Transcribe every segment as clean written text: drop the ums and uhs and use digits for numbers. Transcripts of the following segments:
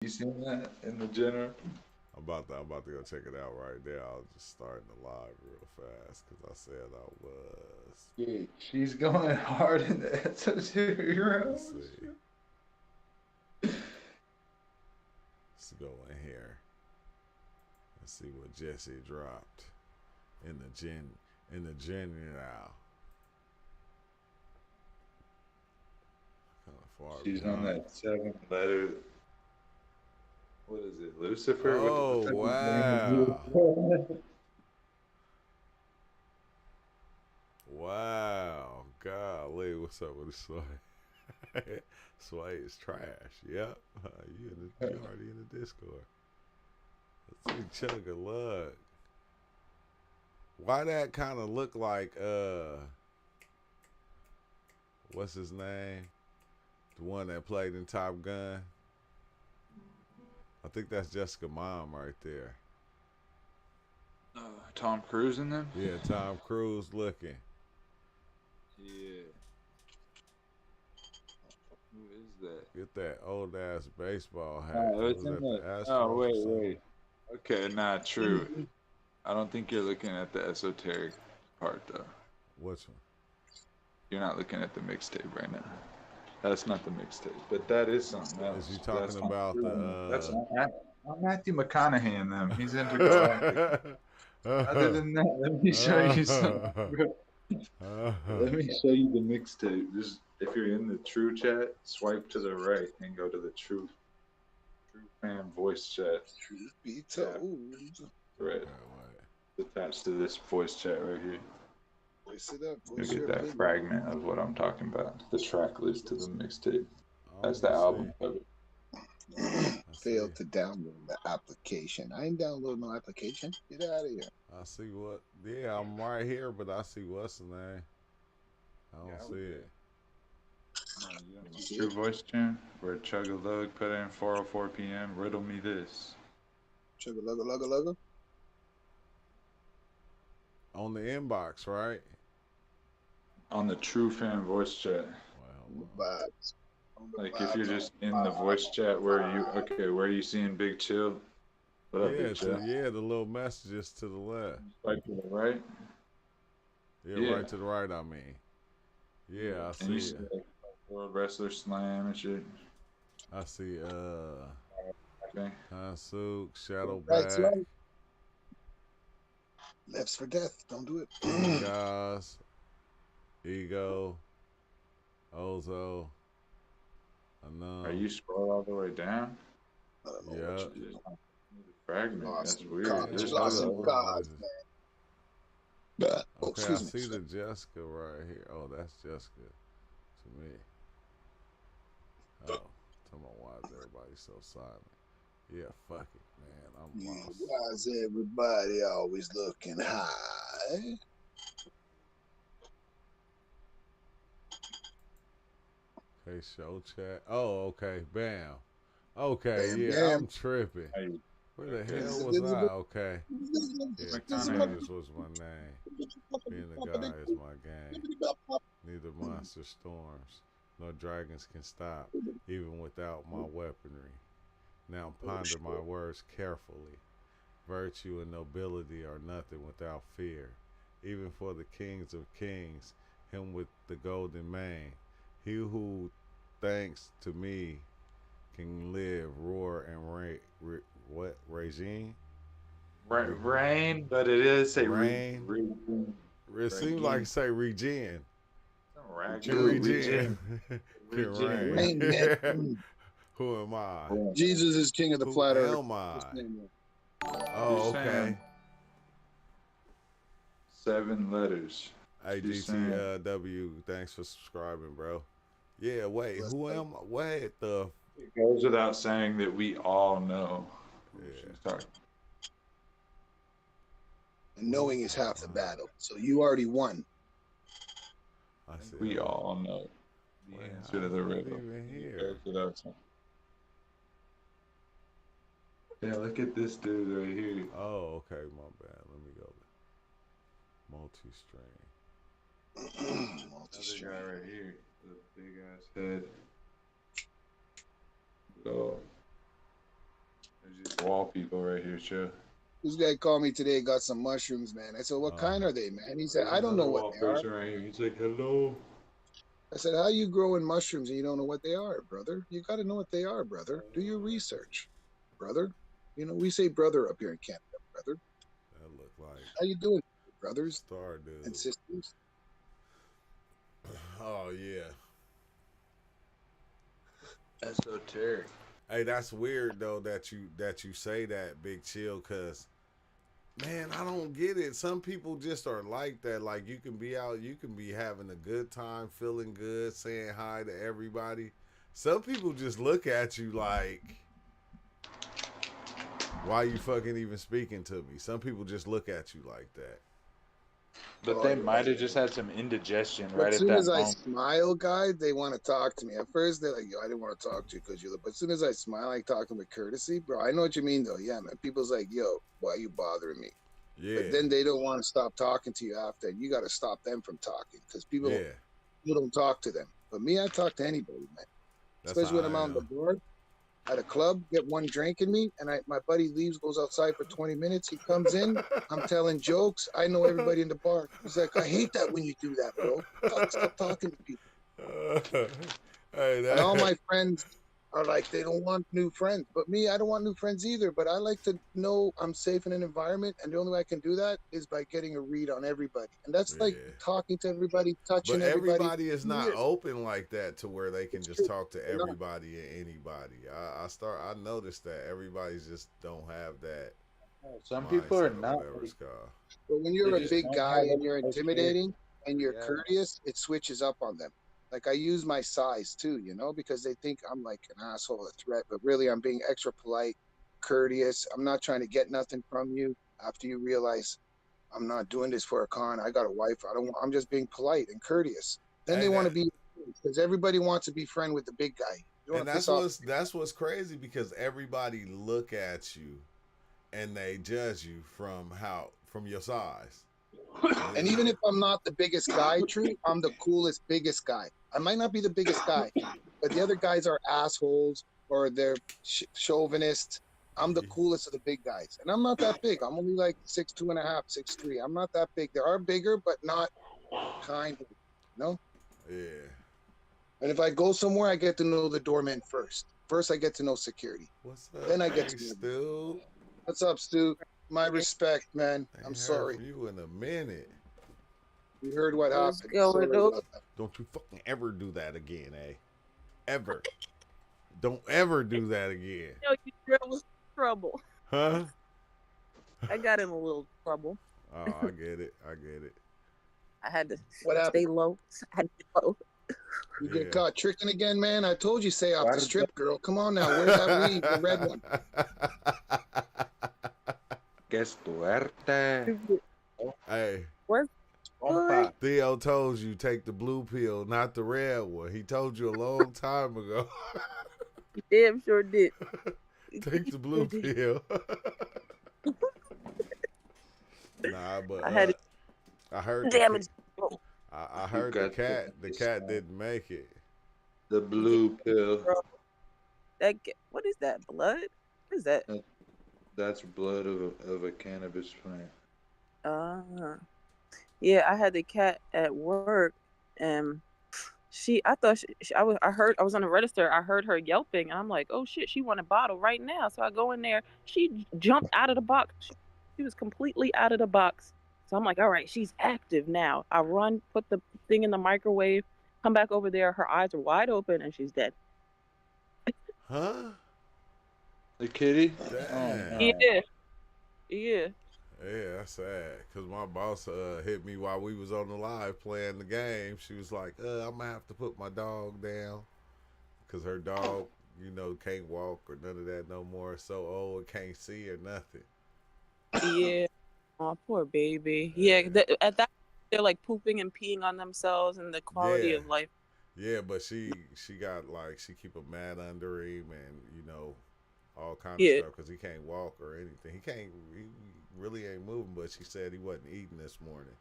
You seen that in the general? I'm about to go check it out right there. I was just starting the live real fast because I said I was. Yeah, she's going hard in the esoteric Let's realms. see. Let's go in here. Let's see what Jesse dropped in the gen now. Kind of far She's on behind. that seven letter. What is it, Lucifer? What Oh the wow. name is? Wow. Golly, what's up with the Sway? Sway is trash. Yep. You already in the Discord. Let's see Chugga Lug. Why that kind of look like what's his name? The one that played in Top Gun. I think that's Jessica mom right there. Tom Cruise in them? Yeah, Tom Cruise looking. Yeah. Who is that? Get that old ass baseball hat. Oh, it's Was in that the the. Oh, Astros or wait, something? wait. Okay, nah, true. I don't think you're looking at the esoteric part, though. Which one? You're not looking at the mixtape right now. That's not the mixtape, but that is something Is you else. talking That's not about true. That's the not Matthew McConaughey in them. He's intergalactic. Other than that, let me show you something. Let me show you the mixtape. Just if you're in the true chat, swipe to the right and go to the true fan voice chat. Truth be Tap told, right. Okay, wait. Attached to this voice chat right here. voice it up, You'll voice get your that opinion. fragment of what I'm talking about. The track list to the mixtape. Oh, That's let the me see. album cover. I see. Failed to download the application. I ain't downloading no application. Get out of here. I see what. Yeah, I'm right here, but I see what's the name. I Yeah, don't I see would it. You You don't don't see see True it? Voice Tune where Chug a Lug put in 4:04 p.m. Riddle me this Chugga lugga lugga lugga. On the inbox, right? on the True Fan voice chat. Well, On the hold vibes. On the Like if you're vibes. On just the in the vibes. voice chat where you okay, where are you seeing Big Chill? What on. up, Big Chill? The little messages to the left. Swipe to the right. Yeah, Yeah, right to the right. I mean, yeah, yeah, I and you see see it. like World Wrestler Slam and shit. I see Okay, Hansuk, Right's Shadowback, right. Left's for death. Don't do it. King Guys, Ego, Ozo, are Anum. you scroll all the way down? I don't know what Yep. you did. The fragment. Lost That's some weird. cards. Yeah, You There's why lost the some other. cards, motherfuckers? man. Oh, Okay, I excuse me. see the Jessica right here. Oh, that's Jessica to me. Oh, tell me why is everybody so silent? Yeah, fuck it, man. I'm Yeah, lost. why is everybody always looking high? Okay, show chat. Oh, okay, bam. Okay, Bam, yeah, bam. I'm tripping. Hey, Where the okay. hell was I? Okay. Yeah, McConaughey. Tigers was my name. Being the guy is my game. Neither monster storms nor dragons can stop, even without my weaponry. Now ponder my words carefully. Virtue and nobility are nothing without fear. Even for the kings of kings, him with the golden mane. He who thanks to me can live, roar, and what regime? Rain, but it is say Rain. It seems like Regen. it say regen. Can Ragu, Dude, regen. Regen, Can Regen. rain. rain man. Mm. Who am I? Jesus is king of the Who flat earth. am Just I? name it. You're Oh, saying okay. 7 letters. Hey, She's saying GTW, thanks for subscribing, bro. Yeah, wait, Bless who life. am I? Wait, the. it goes without saying that we all know who Yeah, she's talking. And who knowing is half the am battle. So you already won. I? I I think see. we all know the Wait, answer how to is the that riddle. even It here? goes without saying. Yeah, look at this dude right here. Oh, okay, my bad. Let me go to multi stream. Another guy Multi-stream. right here with a big ass head. Go. These wall people right here, Joe. This guy called me today, got some mushrooms, man. I said, what kind are they, man? He said, I don't know what they are. Right here. He's like, hello. I said, how you growing mushrooms and you don't know what they are, brother? You got to know what they are, brother. Do your research, brother. You know, we say brother up here in Canada, brother. That look like How you doing, brothers Stardew. and sisters? Oh yeah. Esoteric. Hey, that's weird though that you say that, Big Chill, cause man, I don't get it. Some people just are like that. Like you can be out, you can be having a good time, feeling good, saying hi to everybody. Some people just look at you like, why you fucking even speaking to me? Some people just look at you like that. But they might have just had some indigestion But right as at soon that as I moment. smile, guys, they want to talk to me. At first, they're like, yo, I didn't want to talk to you because you look. But as soon as I smile, I talk to them with courtesy. Bro, I know what you mean, though. Yeah, man. People's like, yo, why are you bothering me? Yeah. But then they don't want to stop talking to you after. You got to stop them from talking because people don't talk to them. But me, I talk to anybody, man. That's Especially when how I'm I out on the am. board at a club, get one drink in me, and my buddy leaves, goes outside for 20 minutes. He comes in, I'm telling jokes. I know everybody in the bar. He's like, I hate that when you do that, bro. Stop talking to people. Hey, And all my friends are like, they don't want new friends. But me, I don't want new friends either. But I like to know I'm safe in an environment. And the only way I can do that is by getting a read on everybody. And that's like talking to everybody, touching But everybody. everybody is not Weird. open like that to where they can It's just true. talk to They're not. everybody and anybody. I noticed that everybody's just don't have that. Some people are mindset or not. whatever it's called. But when you're They a just big don't guy have and you're much intimidating and you're Yeah. courteous, it switches up on them. Like I use my size too, you know, because they think I'm like an asshole, a threat, but really I'm being extra polite, courteous. I'm not trying to get nothing from you after you realize I'm not doing this for a con. I got a wife. I'm just being polite and courteous. Then Hey, they want to be, because everybody wants to be friend with the big guy. You want and to piss off. that's what's crazy because everybody look at you and they judge you from your size. And even if I'm not the biggest guy, true, I'm the coolest, biggest guy. I might not be the biggest guy, but the other guys are assholes or they're chauvinist. I'm the coolest of the big guys. And I'm not that big. I'm only like 6'2.5", 6'3". I'm not that big. There are bigger, but not kind of, you know? Yeah. And if I go somewhere, I get to know the doorman first. First, I get to know security. What's up? Then I get hey, to know. Stu? What's up, Stu? My respect, man. I'm sorry. Heard from you in a minute. You heard what What's happened. going Sorry on? about that. Don't you fucking ever do that again, eh? Ever. Don't ever do that again. Yo, you girl was in trouble. Huh? I got in a little trouble. Oh, I get it. I get it. I had to What happened? stay low. I had to be low. You get caught tricking again, man? I told you, stay off the strip, girl. Come on now. Where's that weed? The red one. Que suerte. Hey. What's Opa. Theo told you take the blue pill, not the red one. He told you a long time ago. He damn sure did. Take the blue pill. Nah, but I had I heard damage. I heard the cat didn't make it. The blue pill. What is that? Blood? What is that? That's blood of a cannabis plant. Yeah, I had the cat at work, and I was on the register. I heard her yelping, and I'm like, oh shit, she want a bottle right now. So I go in there. She jumped out of the box. She was completely out of the box. So I'm like, all right, she's active now. I run, put the thing in the microwave, come back over there. Her eyes are wide open, and she's dead. Huh? The kitty? Damn. Oh, Yeah. Yeah. Yeah, that's sad. Cause my boss hit me while we was on the live playing the game. She was like, I'm gonna have to put my dog down. Cause her dog, can't walk or none of that no more. So old, can't see or nothing. Yeah. Oh, poor baby. Yeah. At that, they're like pooping and peeing on themselves, and the quality of life. Yeah, but she got she keep a mat under him and all kind of stuff because he can't walk or anything. He really ain't moving, but she said he wasn't eating this morning.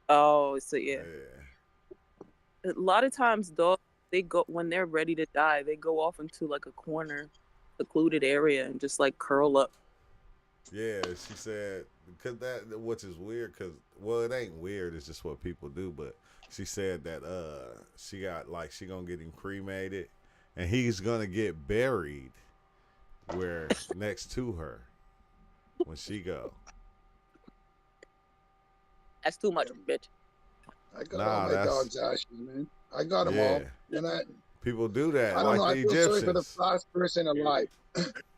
Oh, so yeah. A lot of times dogs, they go when they're ready to die, they go off into like a corner secluded area and just like curl up. Yeah, she said because that which is weird because well it ain't weird, it's just what people do. But she said that she got like she gonna get him cremated and he's gonna get buried where next to her when she go. That's too much, bitch. I got Nah, all my that's- dog's ashes, man. I got them Yeah. all. And People do that I don't like know. I the feel sorry for the Egyptians. last person alive,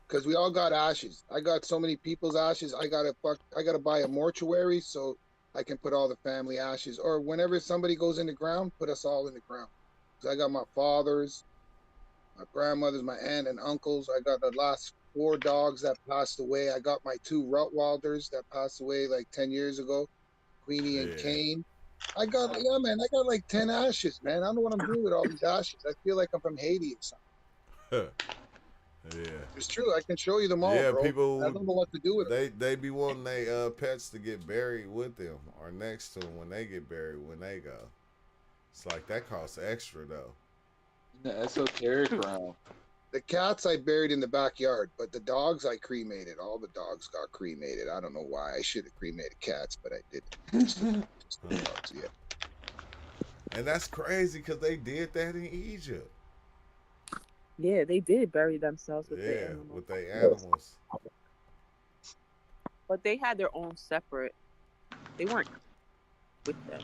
because we all got ashes. I got so many people's ashes. I gotta buy a mortuary so I can put all the family ashes. Or whenever somebody goes in the ground, put us all in the ground. 'Cause I got my father's, my grandmother's, my aunt and uncles. I got the last 4 dogs that passed away. I got my 2 Rottweilers that passed away like 10 years ago, Queenie and Yeah. Kane. I got like 10 ashes, man. I don't know what I'm doing with all these ashes. I feel like I'm from Haiti or something. Yeah. It's true. I can show you them all, Yeah, bro. people- I don't know what to do with them. They be wanting their pets to get buried with them or next to them when they get buried when they go. It's like that costs extra though. The esoteric realm. The cats I buried in the backyard, but the dogs I cremated. All the dogs got cremated. I don't know why. I should have cremated cats, but I didn't. Just the dogs, yeah. And that's crazy because they did that in Egypt. Yeah, they did bury themselves with their Yeah, animals. with their animals. But they had their own separate. They weren't with them.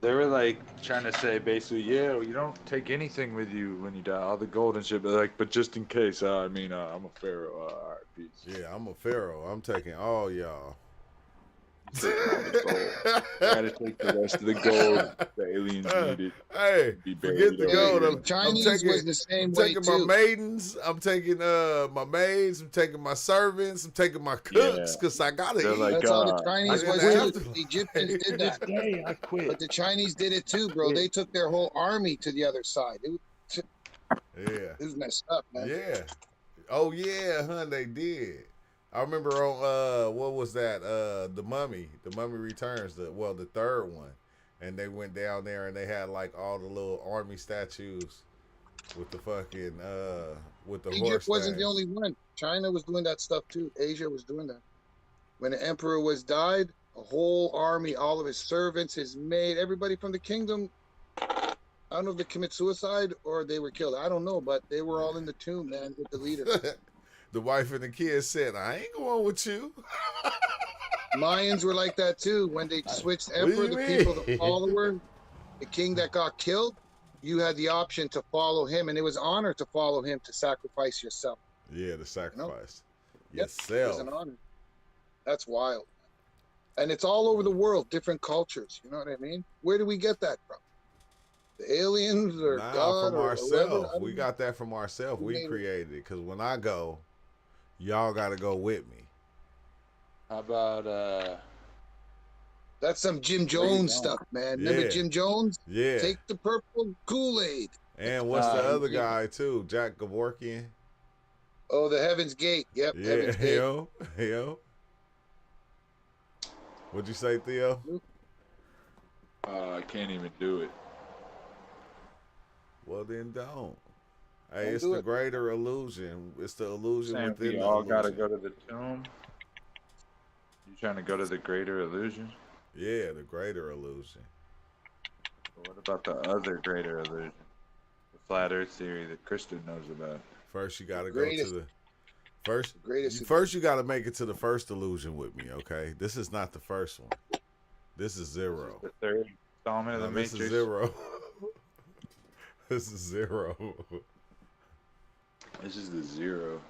They were like trying to say basically, yeah, you don't take anything with you when you die, all the gold and shit. But like, but just in case, I'm a pharaoh. All right, peace. Yeah, I'm a pharaoh. I'm taking all y'all. Gotta take the rest of the gold the aliens needed. Hey, Be forget buried the over gold. here. I'm Chinese taking, was the same I'm way taking too. my maidens. I'm taking my maids. I'm taking my servants. I'm taking my cooks Yeah. because I gotta They're eat. like, That's how the Chinese I was didn't too. have to- The Egyptians did that. Hey, I But quit. the Chinese did it too, bro. They took their whole army to the other side. Yeah, It was messed up, man. yeah. Oh yeah, hun, they did. I remember on what was that? The Mummy Returns. The third one, and they went down there and they had like all the little army statues with the fucking with the Egypt horse. wasn't the things. only one. China was doing that stuff too. Asia was doing that. When the emperor was died, a whole army, all of his servants, his maid, everybody from the kingdom. I don't know if they commit suicide or they were killed. I don't know, but they were all in the tomb, man, with the leader. The wife and the kids said, "I ain't going with you." Mayans were like that too. When they switched What do emperor, you the people, the mean? follower, the king that got killed, you had the option to follow him, and it was honor to follow him to sacrifice yourself. Yeah, the sacrifice. Yep, it was Yourself. an honor. That's wild. And it's all over the world, different cultures. You know what I mean? Where do we get that from? The aliens or Nah, God from or ourselves. whoever? We got that from ourselves. We Maybe. created it. Because when I go, y'all got to go with me. How about That's some Jim you Jones going? stuff, man. Remember Yeah. Jim Jones? Yeah. Take the purple Kool-Aid. And what's the other yeah. guy, too? Jack Kevorkian? Oh, the Heaven's Gate. Yep, Yeah, Heaven's Gate. yo. What'd you say, Theo? I can't even do it. Well, then don't. Hey, Don't it's do the it. greater illusion. It's the illusion Saying within we the all illusion. gotta go to the tomb. You trying to go to the greater illusion? Yeah, the greater illusion. But what about the other greater illusion? The flat Earth theory that Kristen knows about. First, you got to go to Greatest- the first. Greatest. First, you got to make it to the first illusion with me. Okay, this is not the first one. This is zero. The third installment of No, the this Matrix. is zero. This is zero. This is the zero.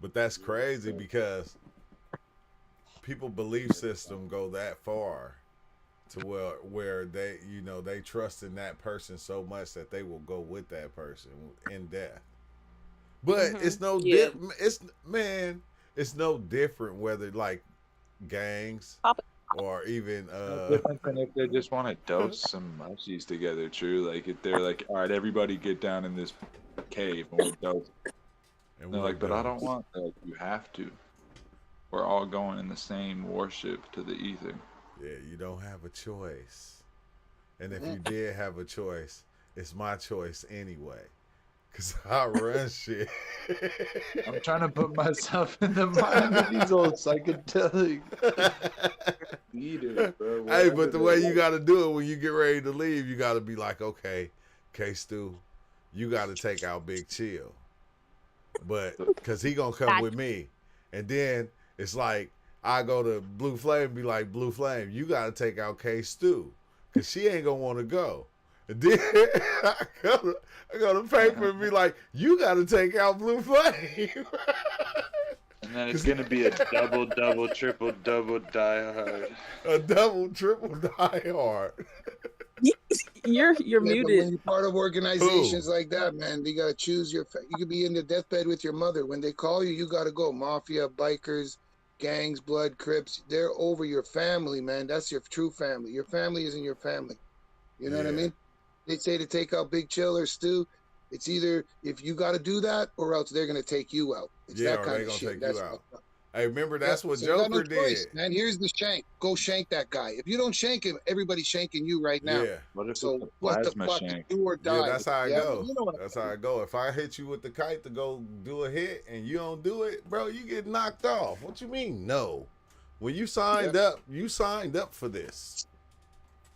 But that's crazy because people belief system go that far to where they they trust in that person so much that they will go with that person in death. But Mhm. it's no Yeah. it's no different whether like gangs Papa- or even No different than if they just want to dose some munchies together, true. Like if they're like, all right, everybody get down in this cave and we'll dose. and They're we'll like, but I go. don't want that. You have to. We're all going in the same warship to the ether. Yeah, you don't have a choice. And if you did have a choice, it's my choice anyway. Cause I run shit. I'm trying to put myself in the mind of these old psychedelic leaders, bro. Hey, wherever but the they way are. you got to do it when you get ready to leave, you got to be like, okay, K-Stu, you got to take out Big Chill. But, because he going to come with me. And then it's like, I go to Blue Flame and be like, Blue Flame, you got to take out K-Stu. Because she ain't going to want to go. And then I go to paper and be like, you got to take out Blue Flame. And then it's gonna be a double, double, triple, double die hard. A double, triple die hard. You're Yeah, but when muted. you're part of organizations like that, man, you gotta choose your. You could be in the deathbed with your mother. When they call you, you gotta go. Mafia, bikers, gangs, blood, Crips. They're over your family, man. That's your true family. Your family isn't your family. You know what I Yeah. mean? They say to take out Big Chill or Stu. It's either if you got to do that, or else they're gonna take you out. It's Yeah, that or kind they of gonna shit. take you That's out. fucked up. Hey, remember that's Yeah, what so you got Joker no choice, did. man. Here's the shank. Go shank that guy. If you don't shank him, everybody's shanking you right now. Yeah. What if So it's a what the plasma fuck? shank? Do or die. Yeah, that's how I Yeah, go. you know what That's how I go. If I hit you with the kite to go do a hit and you don't do it, bro, you get knocked off. What you mean? No. When you signed up, you signed up for this.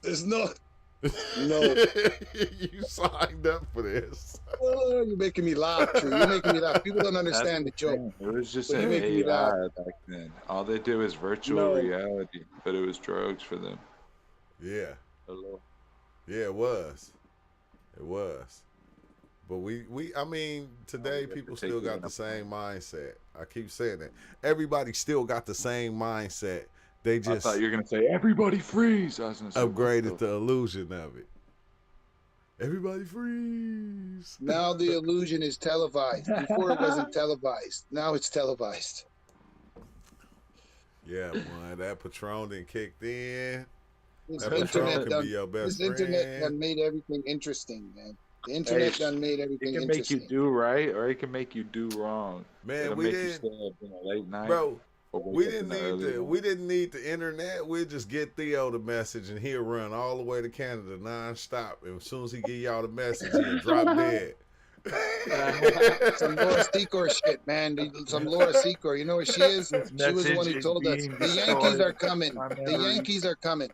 There's no. No. You signed up for this. Oh, you're making me laugh, True. You're making me laugh. People don't That's understand the the joke. thing. It was just But an you're making me laugh. AI back then. All they did was virtual No. reality, but it was drugs for them. Yeah. Hello. Yeah, it was. It was. But I mean, today you have to people take still it got in the a same mindset. I keep saying that. Everybody still got the same mindset. They I just thought you were gonna say everybody freeze. I was gonna say what upgraded the the illusion of it. Everybody freeze. Now the illusion is televised. Before it wasn't televised. Now it's televised. Yeah, man, that Patron done kicked in. This That Patron internet can done. be your best This internet done friend. made everything interesting, man. The internet Hey, done made It everything can make you interesting. do right, or it can make you do wrong. Man, It'll we make you didn't, stay up in a late night, bro. or wake We up in didn't the need early the morning. we didn't need the internet. We'd just get Theo the message and he'll run all the way to Canada nonstop. And as soon as he get y'all the message, he'll drop dead. Some Laura Secor shit, man. Some Laura Secor. You know where she is? This She was the one message who is told us being the Yankees destroyed are coming. by The memory. Yankees are coming.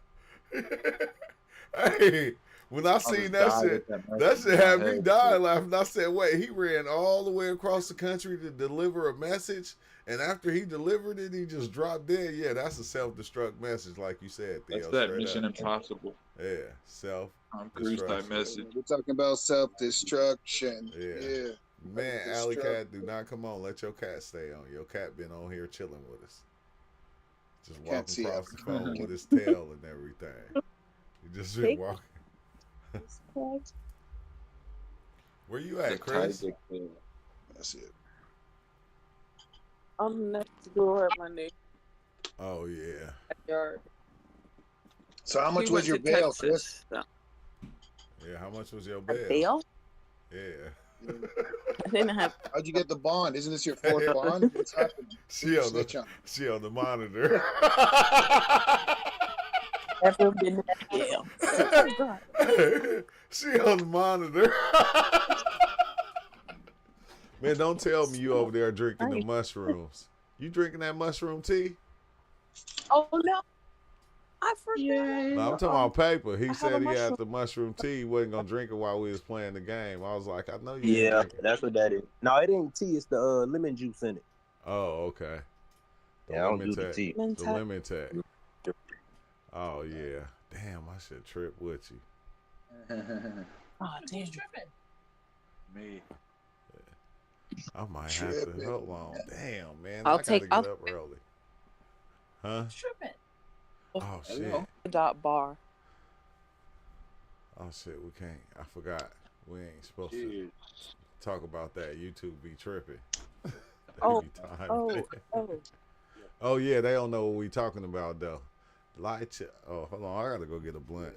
Hey, when I I'll seen just that die shit, with that message shit in my had me head. dying laughing. I said, wait, he ran all the way across the country to deliver a message, and after he delivered it, he just dropped dead. Yeah, that's a self-destruct message, like you said, Theo. That's that straight Mission up. Impossible. Yeah, self. Tom Cruise type Destruction. message. We're talking about self-destruction. Yeah. Yeah. Man, Alley Self-destruct. Cat, do not come on. Let your cat stay on. Your cat been on here chilling with us. Just Can't walking see across it. the phone with his tail and everything. He just been Take- walking. Correct. Where you The at, Chris? Tiger King. That's it. I'm next door at my neighbor's Oh yeah. yard. So how much We was went your to bail, Chris? Texas, so- Yeah, how much was your A bail? bail? Yeah. I didn't have. How'd you get the bond? Isn't this your fourth bond? What's happening? She on Snitch the on. she on the monitor. Ever been to that jail? She on the monitor. Man, don't tell me you over there drinking the Right. mushrooms. You drinking that mushroom tea? Oh no, I forgot. No, I'm talking about paper. He have said a he had mushroom. the mushroom tea. He wasn't gonna drink it while we was playing the game. I was like, I know you. ain't Yeah, drinking. that's what that is. No, it ain't tea. It's the lemon juice in it. Oh, okay. The Yeah, I don't lemon do the tech. tea. Lemon The tech. lemon tech. Oh yeah. Damn, I should trip with you. Oh damn. Me. I might have to. Tripping. Hold on. Damn, man. I'll I gotta take- get I'll- up early. Huh? Oh shit. Dot bar. Oh shit. We can't. I forgot. We ain't supposed to Cheers. talk about that. YouTube be tripping. They Oh, be timing Oh, it. oh. Oh yeah, they don't know what we talking about though. Oh, hold on. I gotta go get a blunt.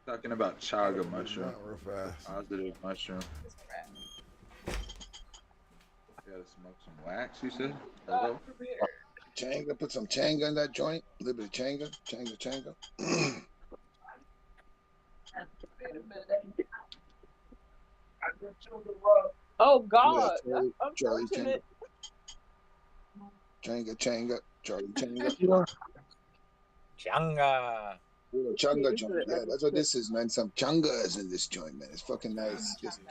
Talking about chaga mushroom. Not real fast. Positive mushroom. You gotta smoke some wax, you said? Hello? Changa, put some changa in that joint. A little bit of changa. Changa. Oh Yeah, God, that's Charlie Changa. unfortunate. Changa. Charlie Changa. Changa. Yeah, Yeah, Changa this is joint. an Yeah, that's what this is, man. Some Changas in this joint, man. It's fucking nice. Just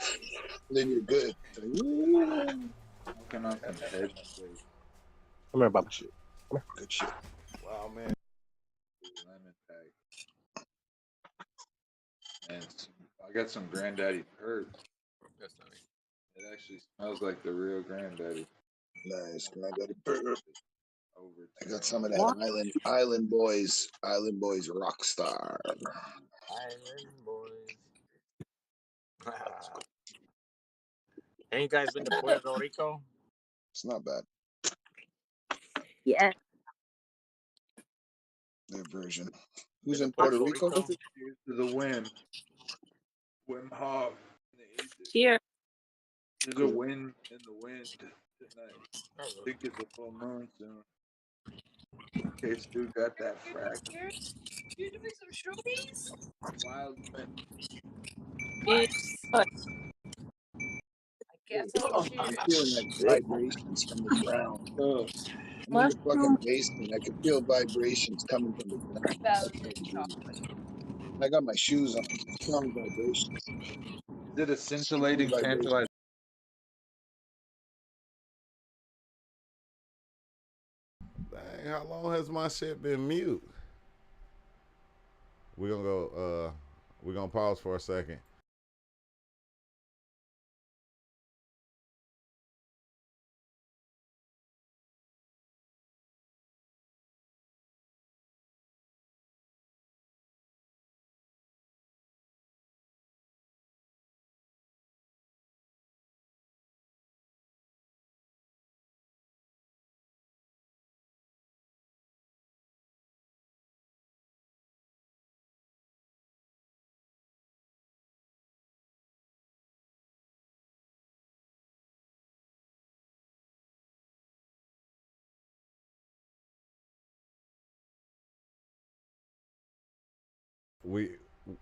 then you're good. It's like, woo. Smoking on some head shake. Come here, Baba. Shit. Good shit. Wow, man. Lemon pack. And I got some Granddaddy Perk. That's nice. It actually smells like the real Granddaddy. Nice. Granddaddy burger. Over. I got some of that Island Boys rock star. Island boys. Ain't you guys been to Puerto Rico? It's not bad. Yeah. Their version. Who's in Puerto Rico? Cheers to the Wim. Wim Hof. Here. There's a wind in the wind tonight. I think it's a full moon soon. Okay, Stu got that frack. You're doing some shroomies? Wild wind. What? I guess I'm feeling like vibrations from the ground. I'm in the fucking basement. I can feel vibrations coming from the ground. Valentine chocolate. I got my shoes on. Strong vibrations. Is it a scintillating tantalizing? Dang, how long has my shit been mute? We're gonna pause for a second.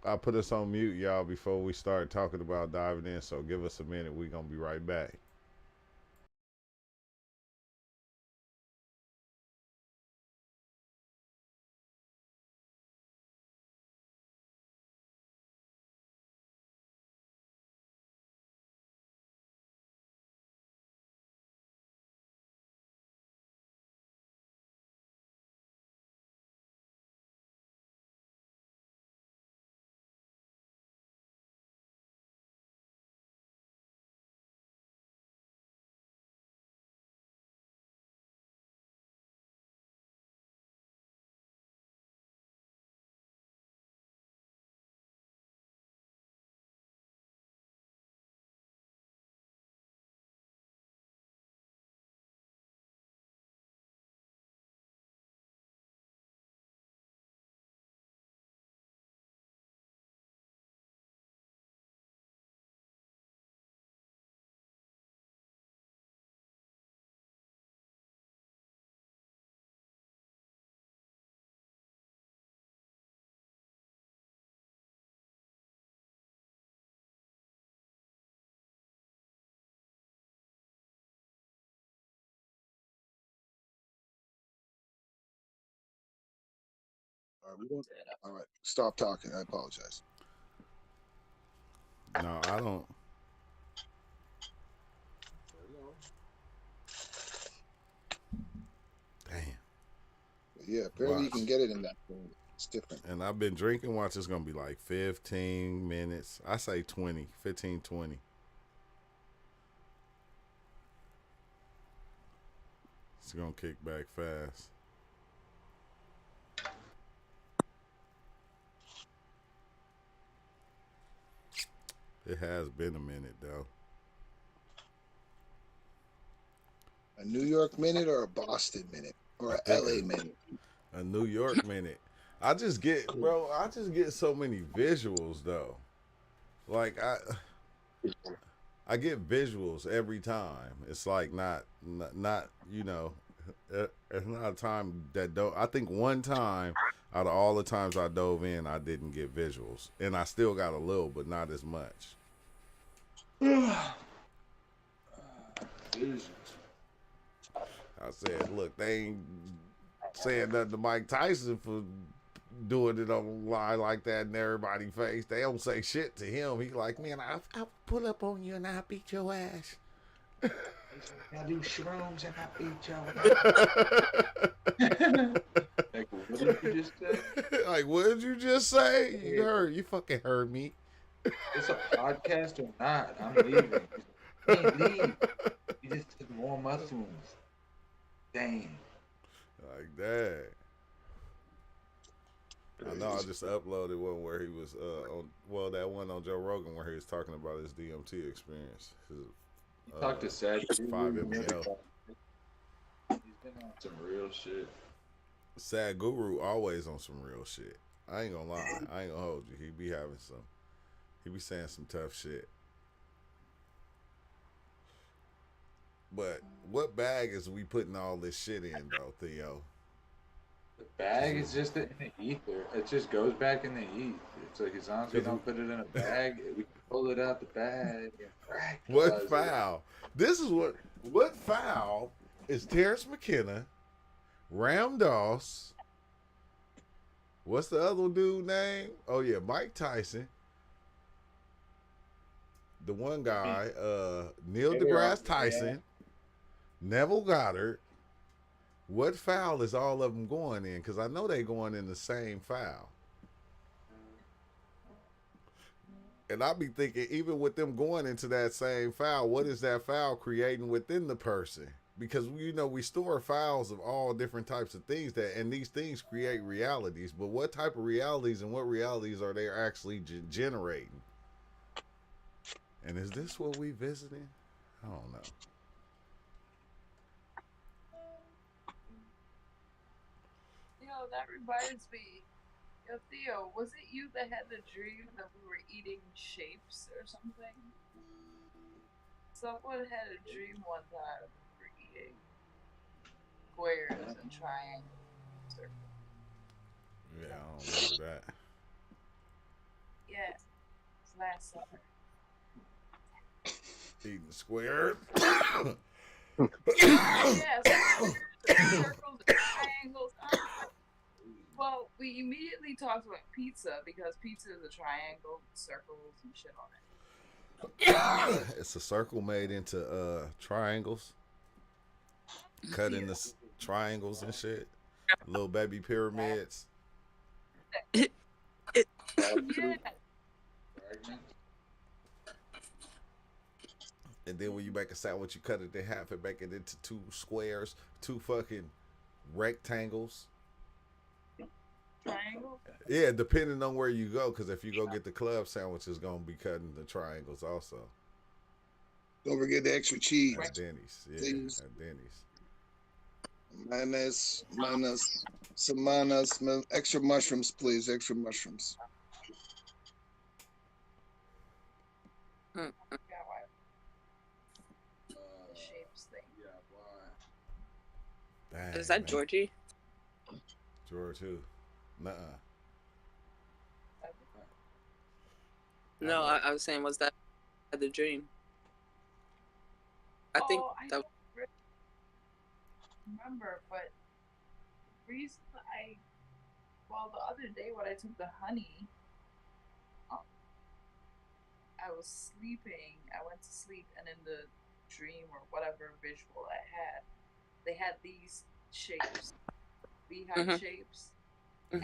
I put us on mute, y'all, before we start talking about diving in. So give us a minute. We're gonna be right back. All right. Stop talking. I apologize. No, I don't. Damn. Yeah, apparently you can get it in that thing. It's different. And I've been drinking. Watch, it's gonna be like 15 minutes. I say 20, 15, 20. It's gonna kick back fast. It has been a minute though. A New York minute or a Boston minute or a LA minute? A New York minute. I just get so many visuals though. Like I get visuals every time. It's like not you know, it's not a time that don't. I think one time out of all the times I dove in, I didn't get visuals, and I still got a little, but not as much. visions. I said, look, they ain't saying nothing to Mike Tyson for doing it online like that in everybody's face. They don't say shit to him. He like, man, I'll pull up on you and I'll beat your ass. I do shrooms and I beat y'all. Like, what did you just say? Like, what did you just say? You fucking heard me. It's a podcast or not? I'm leaving. You can't leave. You just took more mushrooms. Dang. Like that. I know I just uploaded one where he was that one on Joe Rogan where he was talking about his DMT experience. Talk to Sad his 5-MeO. He's been on some real shit. Sad Guru always on some real shit. I ain't gonna lie. I ain't gonna hold you. He be saying some tough shit. But what bag is we putting all this shit in though, Theo? The bag is just in the ether. It just goes back in the ether. It's like as long as we don't put it in a bag, we can pull it out the bag and What foul? This is what foul is Terrence McKenna, Ram Doss. What's the other dude name? Oh yeah, Mike Tyson. The one guy, Neil deGrasse Tyson, Neville Goddard. What foul is all of them going in? Because I know they going in the same foul. And I be thinking, even with them going into that same foul, what is that foul creating within the person? Because, you know, we store files of all different types of things and these things create realities. But what type of realities and what realities are they actually generating? And is this what we visiting? I don't know. That reminds me. Yo, Theo, was it you that had the dream that we were eating shapes or something? Someone had a dream one time we were eating squares and triangles. Yeah, I don't remember that. Yeah, it's last summer. Eating squares. Yeah, circles and triangles. Well, we immediately talked about pizza because pizza is a triangle with circles and shit on it. It's a circle made into triangles. Cut into triangles and shit. Little baby pyramids. Yeah. And then when you make a sandwich, you cut it in half and make it into 2 squares, 2 fucking rectangles. Triangle? Yeah, depending on where you go, because if you go get the club sandwich, it's gonna be cutting the triangles also. Don't forget the extra cheese. At Denny's, yeah, Please. at Denny's. Mayonnaise, extra mushrooms, please. Extra mushrooms. Shapes thing. Dang, Is that man. Georgie? George who? Nuh-uh. No, I was saying, was that the dream? I think I that. don't really remember, but the reason the other day when I took the honey, I was sleeping. I went to sleep, and in the dream or whatever visual I had, they had these shapes, beehive shapes, and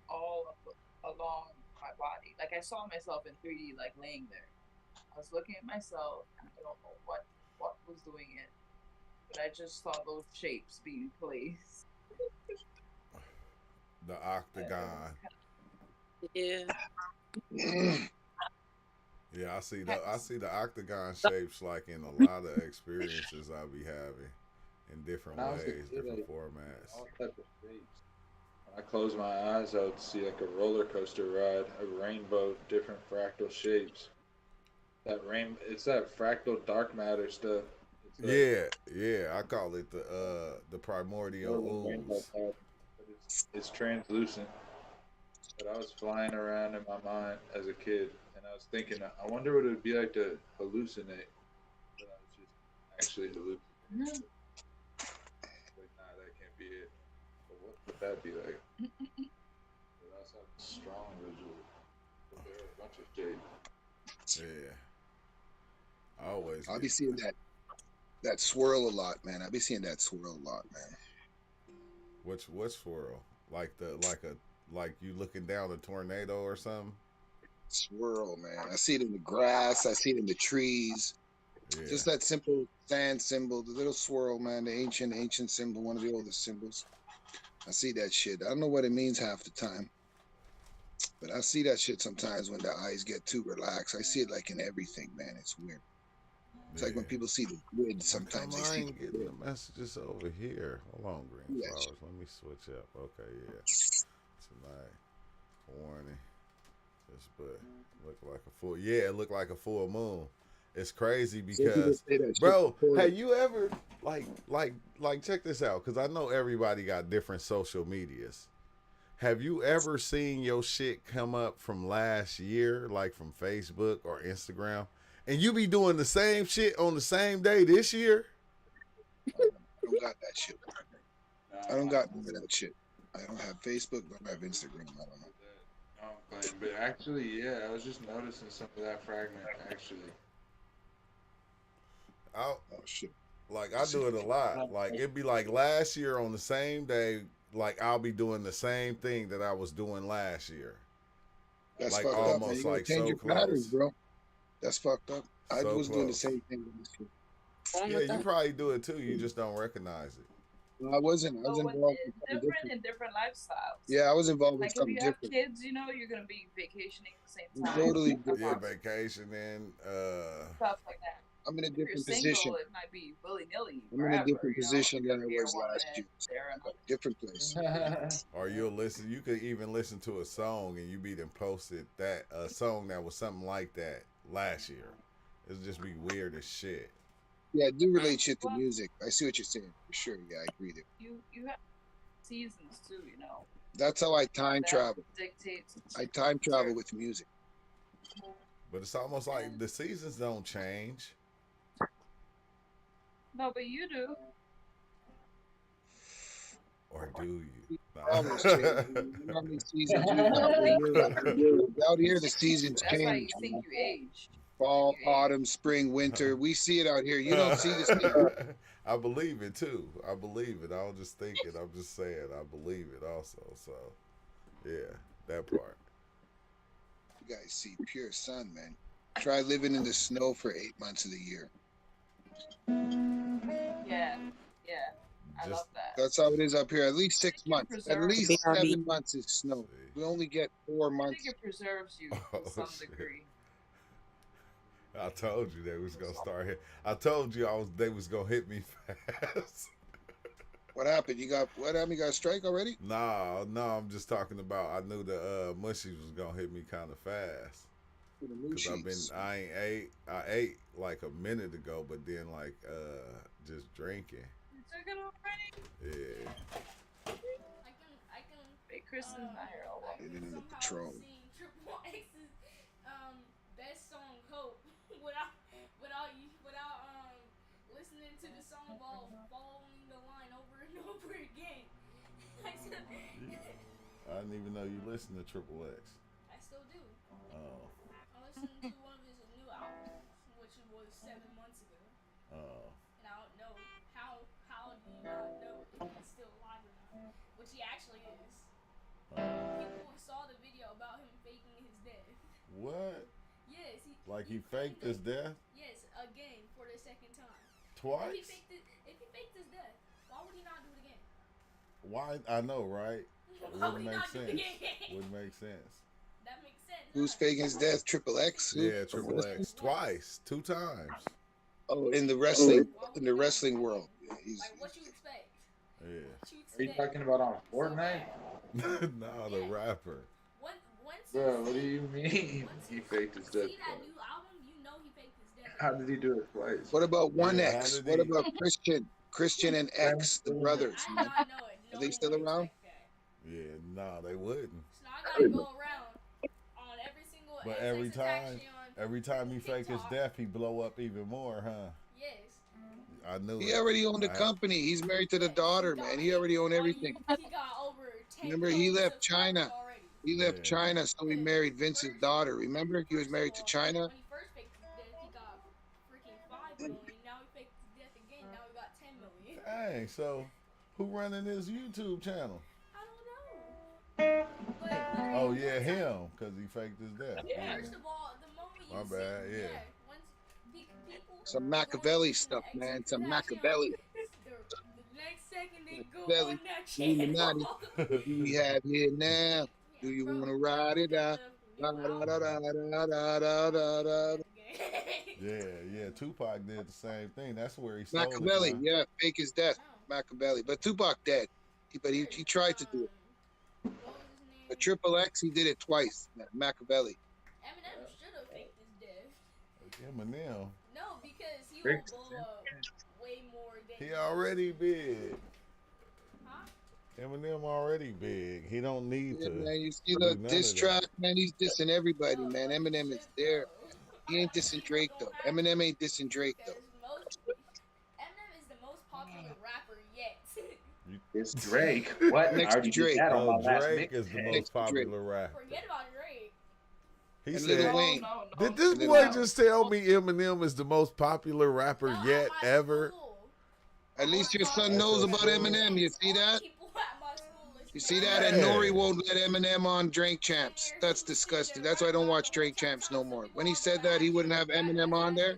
all along my body. Like I saw myself in 3D, like laying there. I was looking at myself, and I don't know what was doing it, but I just saw those shapes being placed. The octagon. Yeah. Yeah, I see the octagon shapes like in a lot of experiences I be having in different ways, different formats. All type of shapes. When I close my eyes, I would see like a roller coaster ride, a rainbow, different fractal shapes. It's that fractal dark matter stuff. Yeah, I call it the primordial ooze. It's translucent. But I was flying around in my mind as a kid, and I was thinking, I wonder what it would be like to hallucinate. But I was just actually hallucinating. Like, nah, that can't be it. But what would that be like? Without having strong visual. But there are a bunch of shades. Yeah. I always I'll get, be seeing that swirl a lot, man. I'll be seeing that swirl a lot, man. what swirl? Like you looking down a tornado or something? Swirl, man. I see it in the grass. I see it in the trees. Yeah. Just that simple sand symbol, the little swirl, man. The ancient symbol, one of the oldest symbols. I see that shit. I don't know what it means half the time, but I see that shit sometimes when the eyes get too relaxed. I see it like in everything, man. It's weird. It's like when people see the grid, sometimes they I see ain't the getting grid. the messages over here. Hold on, Green Yeah. Flowers. Let me switch up. Okay, yeah. Tonight, warning. This but look like a full. Yeah, it looked like a full moon. It's crazy So people because, say that shit bro, before. have you ever like check this out? Because I know everybody got different social medias. Have you ever seen your shit come up from last year, like from Facebook or Instagram, and you be doing the same shit on the same day this year? I don't got that shit. I don't got none of that shit. I don't have Facebook. Don't have Instagram. I don't know. But actually, yeah, I was just noticing some of that fragment. Actually, I Oh shit. Like I do it a lot. Like it'd be like last year on the same day, like I'll be doing the same thing that I was doing last year. That's Like fucked up, man. almost You gotta like change so your patterns, close. bro. That's fucked up. I So was doing the close. same thing with this shit. Wrong Yeah, with you that? probably do it too. You just don't recognize it. No, I wasn't. I was So when involved it's with something different different. in different lifestyles. Yeah, I was involved with Like if something you have different. kids, you know, you're gonna be vacationing at the same It's time. totally Stuff different. Yeah, vacationing. like that. I'm in a If you're different single, position. it might be willy nilly. I'm in a different position than I was last year. There and Different place. Or you'll listen. You could even listen to a song and you be then posted that a song that was something like that last year. It'll just be weird as shit. Yeah, I do relate shit to music. I see what you're saying for sure. Yeah, I agree there. you have seasons too, you know. That's how I time That travel. dictates. I time travel with music. But it's almost like the seasons don't change. No, but you do. Or do you? Almost change. You know how many seasons we have a year? Out here, the seasons That's why you change. think you aged. Fall, autumn, spring, winter. We see it out here. You don't see this thing. I believe it too. I believe it. I don't just think it. I'm just saying I believe it also. So, yeah, that part. You guys see pure sun, man. Try living in the snow for 8 months of the year. Yeah, I Just- love that. That's how it is up here. At least 6 months. At Preserve. least Yeah. 7 months is snow. We only get 4 I months. think it preserves you Oh, to some shit. degree. I told you they was gonna start hit. I told you they was gonna hit me fast. What happened? What happened? You got a strike already? No, I'm just talking about. I knew the mushies was gonna hit me kind of fast. For the new Cause sheets. I ate like a minute ago, but then like just drinking. You took it already? Yeah. I can. Hey, Kristen's not here. Oh, well. Living in the somehow patrol. sing Triple X's best song "Cope" without listening to the song while following the line over and over again. I I didn't even know you listened to Triple X. still do. Oh, I listened to one of his new albums, which was 7 months ago, oh. and I don't know how do you not know if he's still alive or not, which he actually is. People saw the video about him faking his death. What? Yes, Like he faked his death Yes, again for the second time. If twice? he faked his death, why would he not do it again? Why? I know, right? Why would Wouldn't he make not do it sense. again? Wouldn't make sense. That makes sense. Who's huh? faking his death? Triple X? Who? Yeah, Triple X twice, 2 times. Oh, in the wrestling, Why would in he the not? wrestling world. Yeah, he's, Like, what you expect? Yeah. What you Are you expect? talking about on Fortnite? No, the rapper. Once Bro, what do you mean? He faked his death. see that new album, you know he faked his death. How did he do it twice? what about Yeah, 1X? how did What he- about Christian and X, the brothers, I man? did not know it. Are they still around? Yeah, no, they wouldn't. So now I gotta go around on every single. But XX attack shit on every time he fake his TikTok. death, he blow up even more, huh? Yes. I knew He it. already owned the I- company. He's married to the daughter, man. He already owned everything. He got over 10 Remember, he million left subscribers China. already. He left Yeah. China, so he married Vince's daughter. Remember, he was married to China. When he first faked his death, he got freaking 5 million. Now he faked his death again. Now he got 10 million. Dang, so who running his YouTube channel? I don't know. But Oh yeah, him, because he faked his death. First of all, the moment you My see bad, yeah. once people Some Machiavelli stuff, man. Some Machiavelli. The next second they go Machiavelli. on that Illuminati. channel. What do we have here now? Do you want to ride it out? Da, da, da, da, da, da, da, da, da. Yeah, Tupac did the same thing. That's where he stole Machiavelli, it from. yeah, fake his death. Machiavelli. But Tupac dead. But he tried to do it. What was his name? But Triple X, he did it twice. Machiavelli. Eminem should have faked his death. Eminem, No, because he Faked will blow up way more than he already big. Huh? Eminem already big. He don't need Yeah, to. man, you see do the none of diss that. track, man. He's dissing everybody, man. Eminem is there. He ain't dissing Drake though. Eminem ain't dissing Drake though. Eminem is the most popular rapper yet. It's Drake. What? Next I already to Drake. did that on my Oh, last Drake is the mixtape. most Next to Drake. popular rapper. Forget about Drake. He And said, Lil Wayne. did this And then boy now. just tell me Eminem is the most popular rapper Not yet at my ever? school. At least your son knows about Eminem. You see that? People at my school listen You to see that? And Yeah. Nori won't let Eminem on Drink Champs. That's disgusting. That's why I don't watch Drink Champs no more. When he said that he wouldn't have Eminem on there,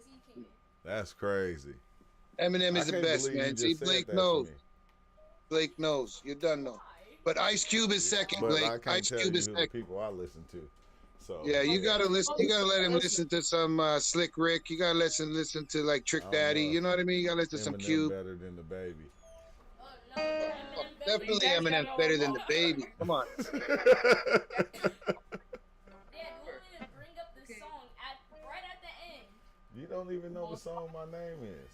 That's crazy. Eminem I is the can't best, believe you man. just See, said Blake that to knows. me. Blake knows. You done know. But Ice Cube is second, But I Blake. can't Ice tell Cube you is who the second. people I listen to. So Yeah, you gotta listen. You gotta let him listen to some Slick Rick. You gotta listen to like Trick I don't Daddy. know. You know what I mean? You gotta listen to some Eminem Cube. better than the baby. Definitely Eminem's better than the baby. Come on. Dad, you want me to bring up the song right at the end? You don't even know the song my name is.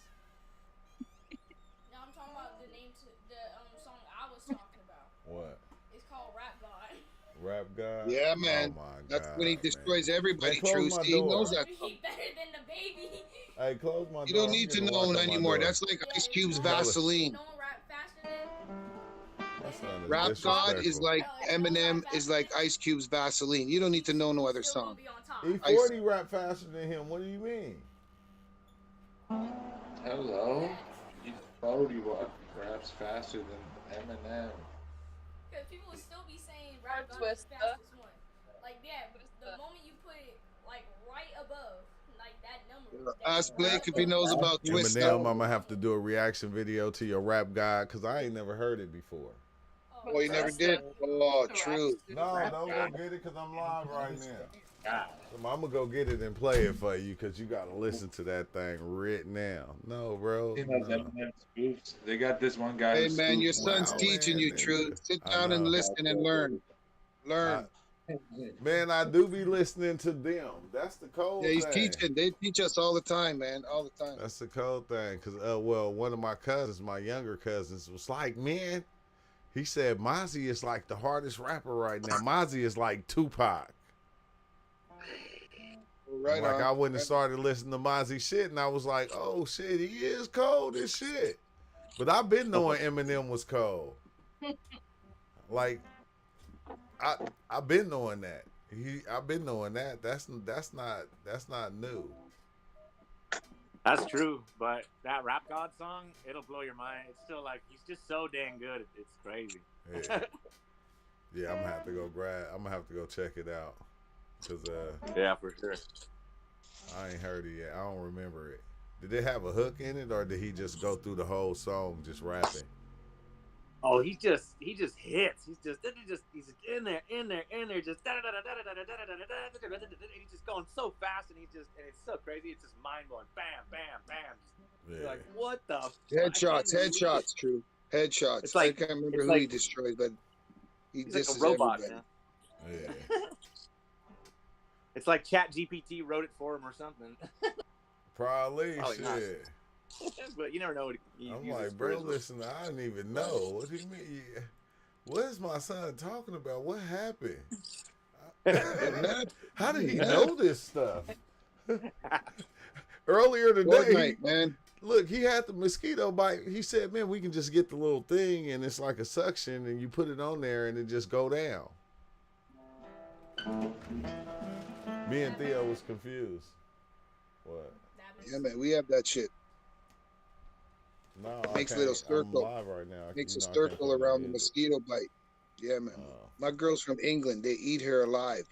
No, I'm talking about the name to the song I was talking about. What? It's called Rap God. Rap God? Yeah, man. Oh my That's God, when he man. destroys everybody. Man, close True. my See, he door. knows that. He better than the baby. Hey, close my door. You don't I'm need to getting know walk out my anymore. door. That's like Ice Cube's Jealous. Vaseline. No one rap faster than. That sounded Rap God is disrespectful. like Eminem is like Ice Cube's Vaseline. You don't need to know no other Still gonna song. be on top. E40 rap faster than him. What do you mean? Hello? E40 raps faster than Eminem. Because people would still be saying Rap God is the Twista. fastest one. Like, yeah, the moment you put it, like, right above, like, that number. Ask Blake if he knows about Twista. Eminem, I'm gonna have to do a reaction video to your Rap God because I ain't never heard it before. Oh, you never did? Oh, true. No, don't go get it because I'm live right now. God. I'm gonna go get it and play it for you because you gotta listen to that thing right now. No, bro. You know, No. Eminem spoofs. They got this one guy. Hey, who man, your spoofs son's Wow, teaching man, you, man. True. Sit I down and know. listen and learn. Learn. Man, I do be listening to them. That's the cold Yeah, he's thing. teaching. They teach us all the time, man. All the time. That's the cold thing. Cause well, one of my cousins, my younger cousins, was like, man, he said Mozzie is like the hardest rapper right now. Mozzie is like Tupac. Right Like on. I went and started listening to Mozzie shit, and I was like, oh shit, he is cold as shit. But I've been knowing Eminem was cold. Like I've been knowing that. I've been knowing that. That's not new. That's true, but that Rap God song, it'll blow your mind. It's still like he's just so dang good. It's crazy. Yeah. Yeah, I'm gonna have to go check it out. Cause Yeah, for sure. I ain't heard it yet. I don't remember it. Did it have a hook in it or did he just go through the whole song just rapping? Oh, he just hits. He's in there, just he's just going so fast, and it's so crazy. It's just mind blowing. Bam, bam, bam. You're Yeah. like, what the? Headshots, True. Headshots. It's like- I can't remember it's who he like- destroys, but he He's like disses a robot, everybody. man. Yeah. It's like Chat GPT wrote it for him or something. Probably Probably not. shit. But you never know what he I'm uses like, for bro, his- listen, I didn't even know. What do you mean? What is my son talking about? What happened? How did he know this stuff? Earlier today, Fortnite, man. look, he had the mosquito bite. He said, man, we can just get the little thing and it's like a suction and you put it on there and it just go down. Me and Theo was confused. What? Yeah, man, we have that shit. No, Makes I a little can't. circle. I'm live right now. Makes a I can't circle play no around the music. mosquito bite. Yeah, man. Oh. My girl's from England. They eat her alive.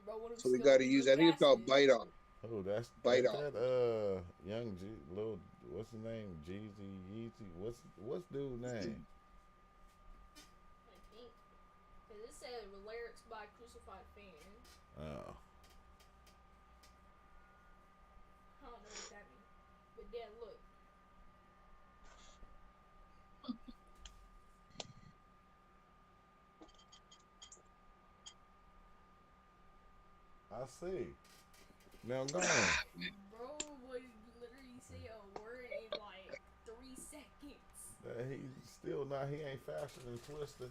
Bro, one of So them we got to skeletons use, look I think it's called fascinating. bite off. Oh, that's Bite ain't off. that young G little what's his name? Jeezy Yeezy. What's dude's name? I think. Cause it said lyrics by Crucified Fan. Oh. I don't know what that means. But then look. I see. Now go on. Bro would literally say a word in like 3 seconds. He's still not. He ain't faster than Twister.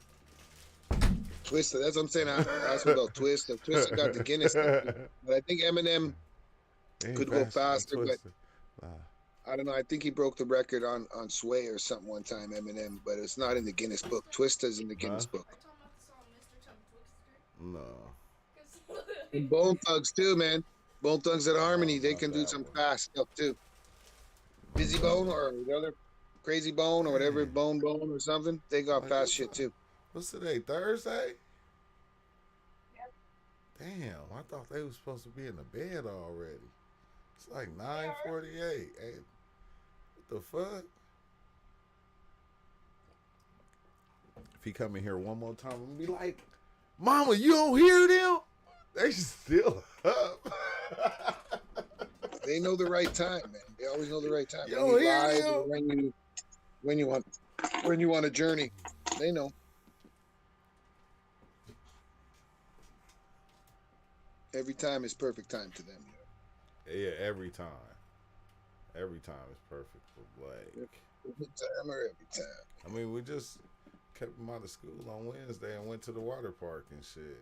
Twister. That's what I'm saying. I asked about Twister. Twister got the Guinness. But I think Eminem He could ain't go than faster, but Twister. Nah. I don't know. I think he broke the record on Sway or something one time, Eminem, but it's not in the Guinness book. Twister's in the Guinness book. Are you talking about the song Mr. Tongue Twister? No. Cause And Bone Thugs too, man. Bone Thugs at Harmony, they not can do that some one. fast stuff too. Busy Bone or the other Crazy Bone or whatever, Man. Bone or something. They got Like, fast what's shit up? too. What's today? Thursday? Yep. Damn, I thought they was supposed to be in the bed already. It's like 9:48. Hey, what the fuck? If he come in here one more time, I'm gonna be like, Mama, you don't hear them? They still up. They know the right time, man. They always know the right time. Yo, When you here live you or when you want a journey. They know. Every time is perfect time to them. Yeah, every time. Every time is perfect for Blake. Every time or every time. I mean, we just kept him out of school on Wednesday and went to the water park and shit.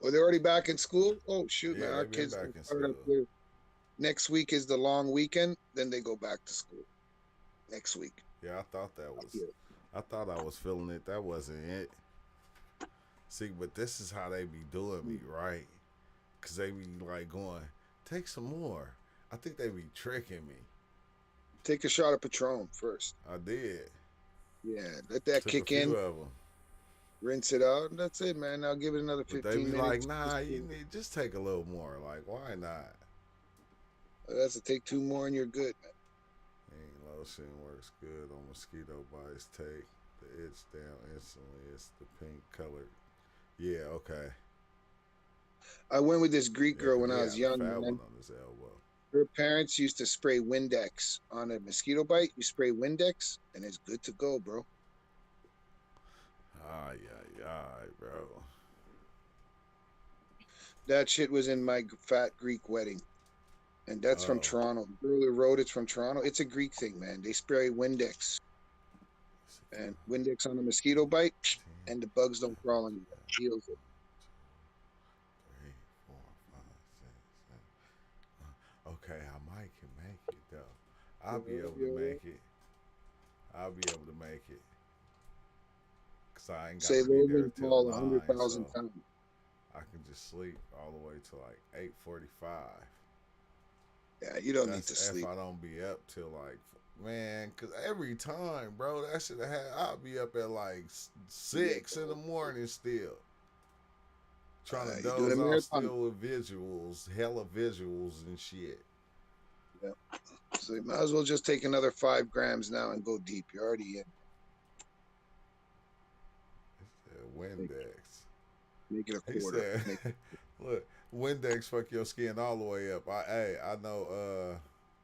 Well, they're already back in school. Oh shoot, Yeah, man! Our they been kids back in start up school. their- next week is the long weekend. Then they go back to school. Next week. Yeah, I thought that was. Yeah. I thought I was feeling it. That wasn't it. See, but this is how they be doing me, right? Cause they be like going, take some more. I think they be tricking me. Take a shot of Patron first. I did. Yeah, let that Took kick a few in. of them. Rinse it out. And that's it, man. I'll give it another But 15 they be minutes. like, nah, you need just take a little more. Like, why not? That's to take 2 more and you're good, man. Ain't lotion works good on mosquito bites. Take the itch down instantly. It's the pink colored. Yeah, okay. I went with this Greek Yeah, girl 'cause when he I was had a young, fat man. one on his elbow. Her parents used to spray Windex on a mosquito bite. You spray Windex and it's good to go, bro. Ay, ay, ay, bro. That shit was in my fat Greek wedding. And that's from Oh. Toronto. The girl who wrote it's from Toronto. It's a Greek thing, man. They spray Windex. And Windex on a mosquito bite, and the bugs don't crawl on you. It heals it. 3, 4, 5, 6, 7. Okay, I might can make it though. I'll be able to make it. I'll be able to make it. Cause I ain't got Say to be there Logan till Paul 9, 100,000 so times. I can just sleep all the way to like 8:45. Yeah, you don't need That's to if sleep. I don't be up till like, man, cause every time, bro, that should have I'll be up at like 6 in the morning still. Trying to You doing doze a off marathon. still with visuals, hella visuals and shit. So you might as well just take another 5 grams now and go deep. You're already in. Windex. Make it a He quarter. said, look, Windex fuck your skin all the way up. I know,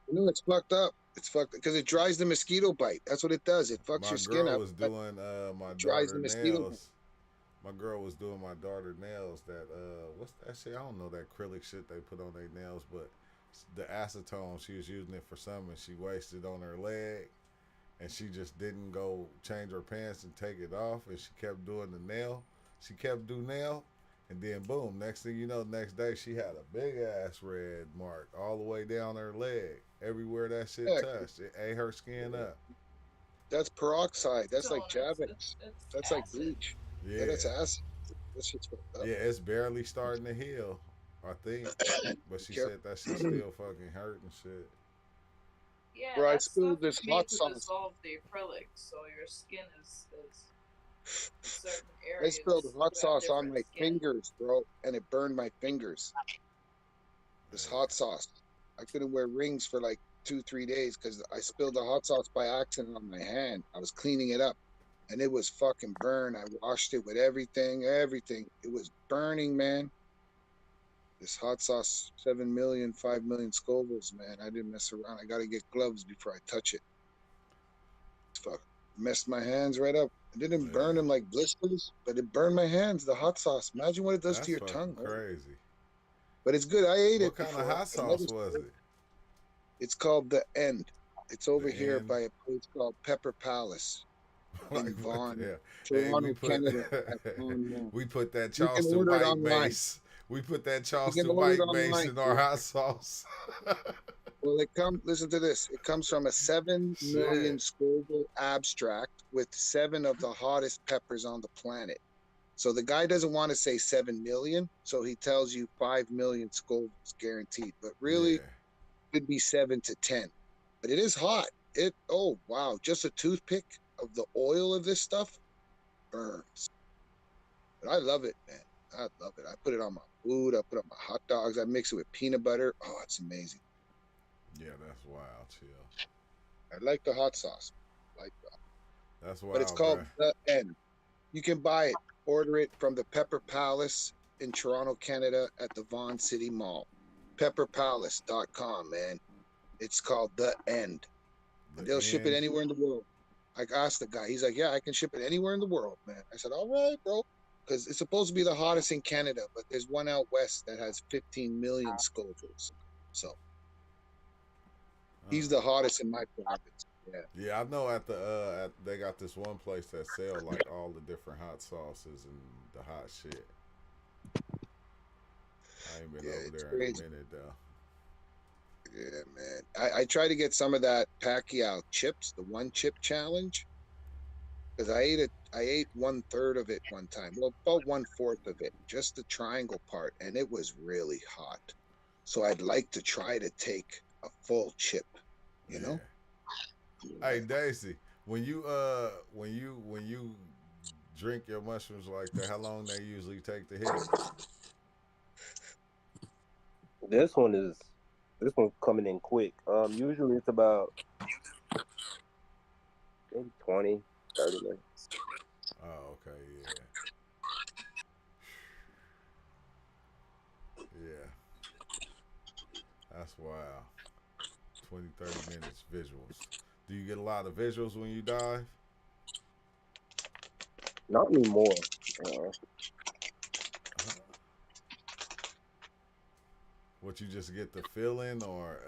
You know, it's fucked up. It's fucked because it dries the mosquito bite. That's what it does. It fucks my your skin girl up. was but doing my dries the daughter mosquito bite. nails. My girl was doing my daughter nails. That what's that shit? I don't know that acrylic shit they put on their nails, but the acetone, she was using it for something. She wasted on her leg, and she just didn't go change her pants and take it off, and she kept doing the nail. She kept doing nail, and then boom, next thing you know, next day she had a big ass red mark all the way down her leg. everywhere that shit Yeah, touched. It ate her skin up. that's peroxide. That's like So Javex. it's That's like acid. bleach. Yeah, Yeah. that's acid. That shit's fucked up. Yeah, it's barely starting to heal, I think. But Be she careful. said that shit still fucking hurt and shit. Yeah, Bro, I that stuff spilled this is made hot to sauce. dissolve the acrylic, so your skin is in certain I spilled areas hot you have sauce on different my skin. fingers, bro, and it burned my fingers. This Yeah. hot sauce. I couldn't wear rings for like 2, 3 days because I spilled the hot sauce by accident on my hand. I was cleaning it up and it was fucking burned. I washed it with everything. It was burning, man. This hot sauce, 7 million, 5 million Scovilles, man. I didn't mess around. I got to get gloves before I touch it. Fuck. Messed my hands right up. It didn't burn Yeah. them like blisters, but it burned my hands, the hot sauce. Imagine what it does to That's your fucking tongue. crazy. But it's good. I ate What it kind of before. hot I never. sauce was it? It's called The End. It's over The here end? by a place called Pepper Palace in Like what Vaughan, the hell? Hey, Toronto, Canada. At Vaughan Mall. we put that You can Charleston order it White online. base. We put that You can Charleston order it White base online, in our dude. hot sauce. Well, listen to this. It comes from a 7 million Shit. Scoville abstract with 7 of the hottest peppers on the planet. So the guy doesn't want to say 7 million, so he tells you 5 million Scovilles guaranteed. But really, Yeah. it could be 7 to 10. But it is hot. Oh wow, just a toothpick of the oil of this stuff burns. But I love it, man. I love it. I put it on my food. I put it on my hot dogs. I mix it with peanut butter. Oh, it's amazing. Yeah, that's wild, chill. I like the hot sauce. I like that. That's But it's wild, called bro. The End. You can buy it. Order it from the Pepper Palace in Toronto, Canada at the Vaughan City Mall. Pepperpalace.com, man. It's called The End. And The they'll ship it end. anywhere in the world. I asked the guy. He's like, yeah, I can ship it anywhere in the world, man. I said, all right, bro. Because it's supposed to be the hottest in Canada, but there's one out west that has 15 million Scovilles. So he's the hottest in my province. Yeah. Yeah, I know they got this one place that sell like all the different hot sauces and the hot shit. I ain't been Yeah, over it's there in crazy. a minute though. Yeah, man. I tried to get some of that Pacquiao chips, the 1 chip challenge, because I ate 1/3 of it one time. Well, about 1/4 of it, just the triangle part, and it was really hot. So I'd like to try to take a full chip, you know? Yeah. Hey Daisy, when you drink your mushrooms like that, how long they usually take to hit? This one's coming in quick. Usually it's about maybe 20, 30 minutes. Oh, okay, yeah. Yeah. That's wild. 20, 30 minutes visuals. Do you get a lot of visuals when you dive? Not anymore. What, you just get the feeling or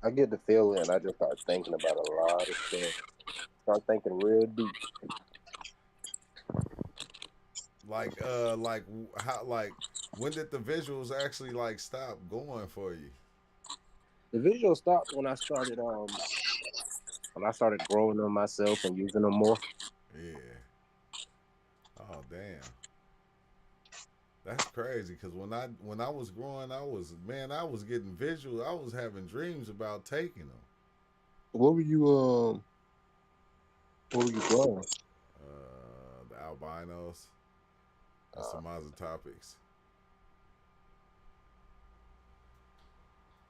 I get the feeling. I just start thinking about a lot of stuff. Start thinking real deep. like when did the visuals actually like stop going for you? The visual stopped when I started growing them myself and using them more. Yeah. Oh damn. That's crazy because when I was growing, I was getting visual. I was having dreams about taking them. What were you growing? The albinos and some other topics.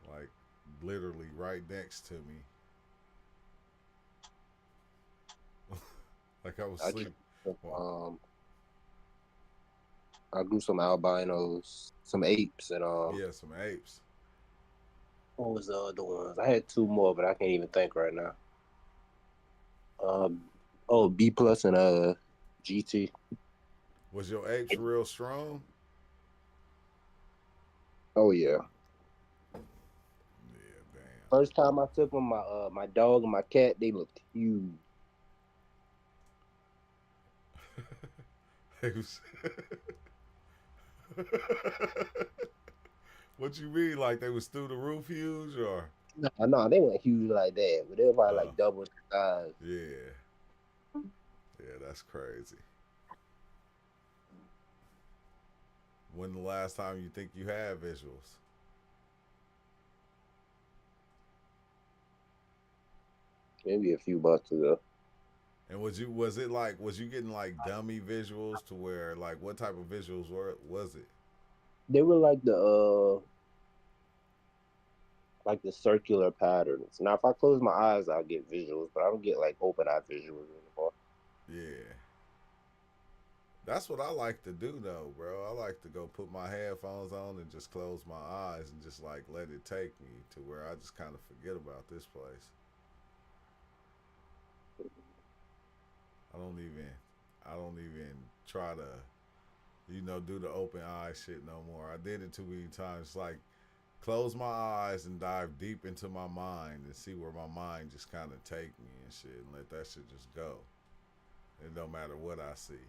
Like literally right next to me. Like I was sleeping. I grew some albinos, some apes, and yeah, some apes. What was the other ones? I had 2 more, but I can't even think right now. B plus and GT. Was your apes real strong? Oh yeah. Yeah, damn. First time I took them, my dog and my cat, they looked huge. What you mean? Like they was through the roof huge, or? No, they weren't huge like that, but they were probably Uh, like double the size. yeah, yeah, that's crazy. When the last time you think you had visuals? Maybe a few months ago. And was you getting like dummy visuals to where like what type of visuals was it? They were like the circular patterns. Now, if I close my eyes, I'll get visuals, but I don't get like open eye visuals anymore. Yeah. That's what I like to do though, bro. I like to go put my headphones on and just close my eyes and just like let it take me to where I just kind of forget about this place. I don't even try to, do the open eye shit no more. I did it too many times. Like close my eyes and dive deep into my mind and see where my mind just kind of take me and shit and let that shit just go. It don't matter what I see.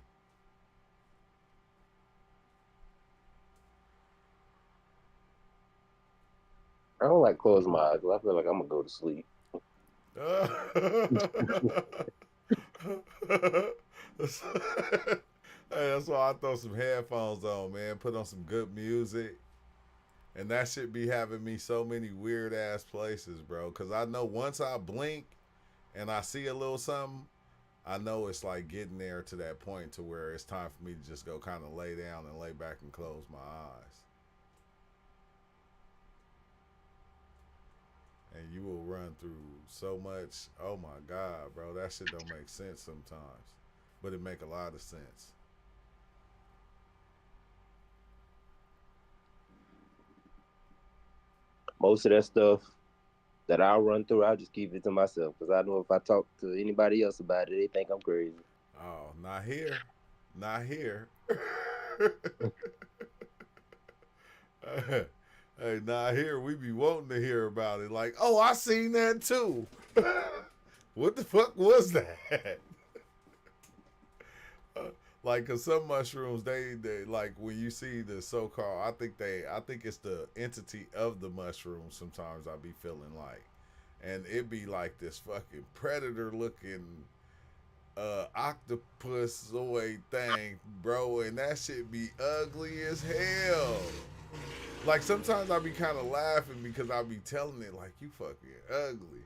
I don't like closing my eyes. I feel like I'm gonna go to sleep. Hey, that's why I throw some headphones on, man. Put on some good music. And that shit be having me so many weird ass places, bro. Cause I know once I blink and I see a little something, I know it's like getting there to that point to where it's time for me to just go kind of lay down and lay back and close my eyes. And you will run through so much. Oh my God, bro. That shit don't make sense sometimes. But it make a lot of sense. Most of that stuff that I'll run through, I'll just keep it to myself because I know if I talk to anybody else about it, they think I'm crazy. Oh, not here. Not here. Hey, not here. We be wanting to hear about it. Like, oh, I seen that too. What the fuck was that? Like, cause some mushrooms, they like when you see the so-called, I think it's the entity of the mushroom. Sometimes I be feeling like, and it be like this fucking predator looking octopusoid thing, bro, and that shit be ugly as hell. Like sometimes I be kind of laughing because I be telling it like you fucking ugly,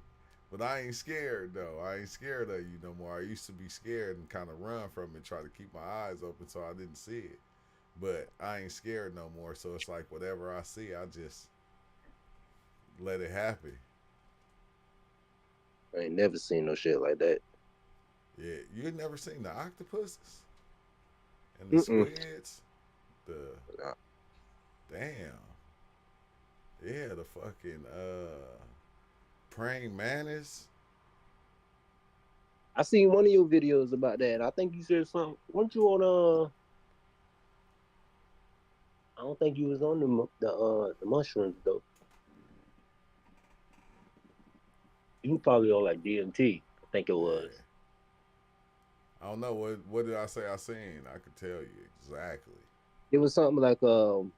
but I ain't scared though. I ain't scared of you no more. I used to be scared and kind of run from it, try to keep my eyes open so I didn't see it. But I ain't scared no more. So it's like whatever I see, I just let it happen. I ain't never seen no shit like that. Yeah, you had never seen the octopuses and the squids? Damn. Yeah, the fucking praying mantis. I seen one of your videos about that. I think you said something. Weren't you on I don't think you was on the mushrooms though. You were probably on like DMT. I think it was. Yeah. I don't know what did I say I seen. I could tell you exactly. It was something like you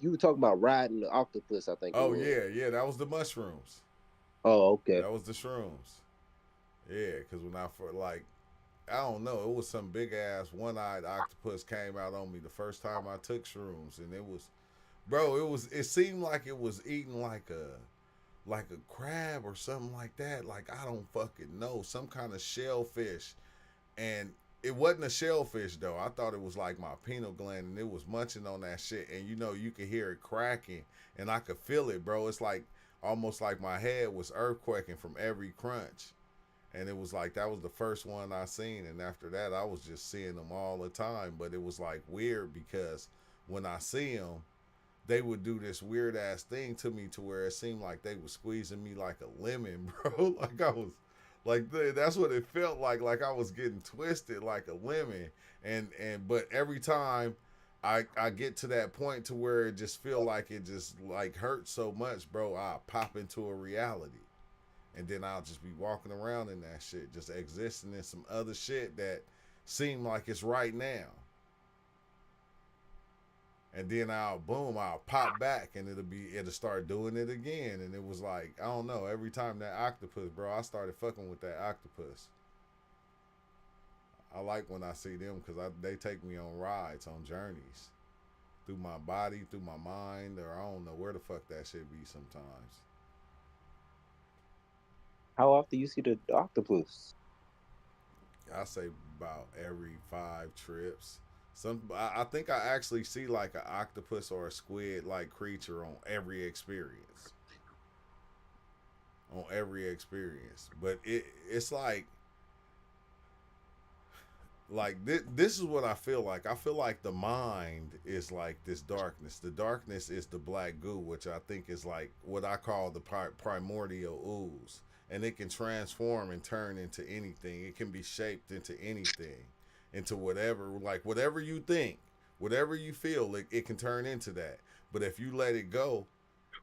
were talking about riding the octopus. I think. Oh yeah, that was the mushrooms. Oh okay. That was the shrooms. Yeah, because when I don't know, it was some big ass one-eyed octopus came out on me the first time I took shrooms, and it seemed like it was eating like a crab or something like that. Like I don't fucking know, some kind of shellfish, and it wasn't a shellfish though. I thought it was like my pineal gland, and it was munching on that shit, and you could hear it cracking, and I could feel it, bro. It's like almost like my head was earthquaking from every crunch. And it was like that was the first one I seen, and after that I was just seeing them all the time. But it was like weird because when I see them, they would do this weird ass thing to me to where it seemed like they were squeezing me like a lemon, bro. Like I was, like that's what it felt like I was getting twisted like a lemon. But every time I get to that point to where it just feel like it just like hurts so much, bro, I pop into a reality. And then I'll just be walking around in that shit, just existing in some other shit that seem like it's right now. And then I'll pop back, and it'll start doing it again. And it was like, I don't know, every time that octopus, bro, I started fucking with that octopus. I like when I see them because they take me on rides, on journeys, through my body, through my mind, or I don't know where the fuck that shit be sometimes. How often you see the octopus? I say about every 5 trips. I think I actually see like an octopus or a squid like creature on every experience. On every experience, but it's like this is what I feel like. I feel like the mind is like this darkness. The darkness is the black goo, which I think is like what I call the primordial ooze, and it can transform and turn into anything. It can be shaped into anything, into whatever you think, whatever you feel, it can turn into that. But if you let it go,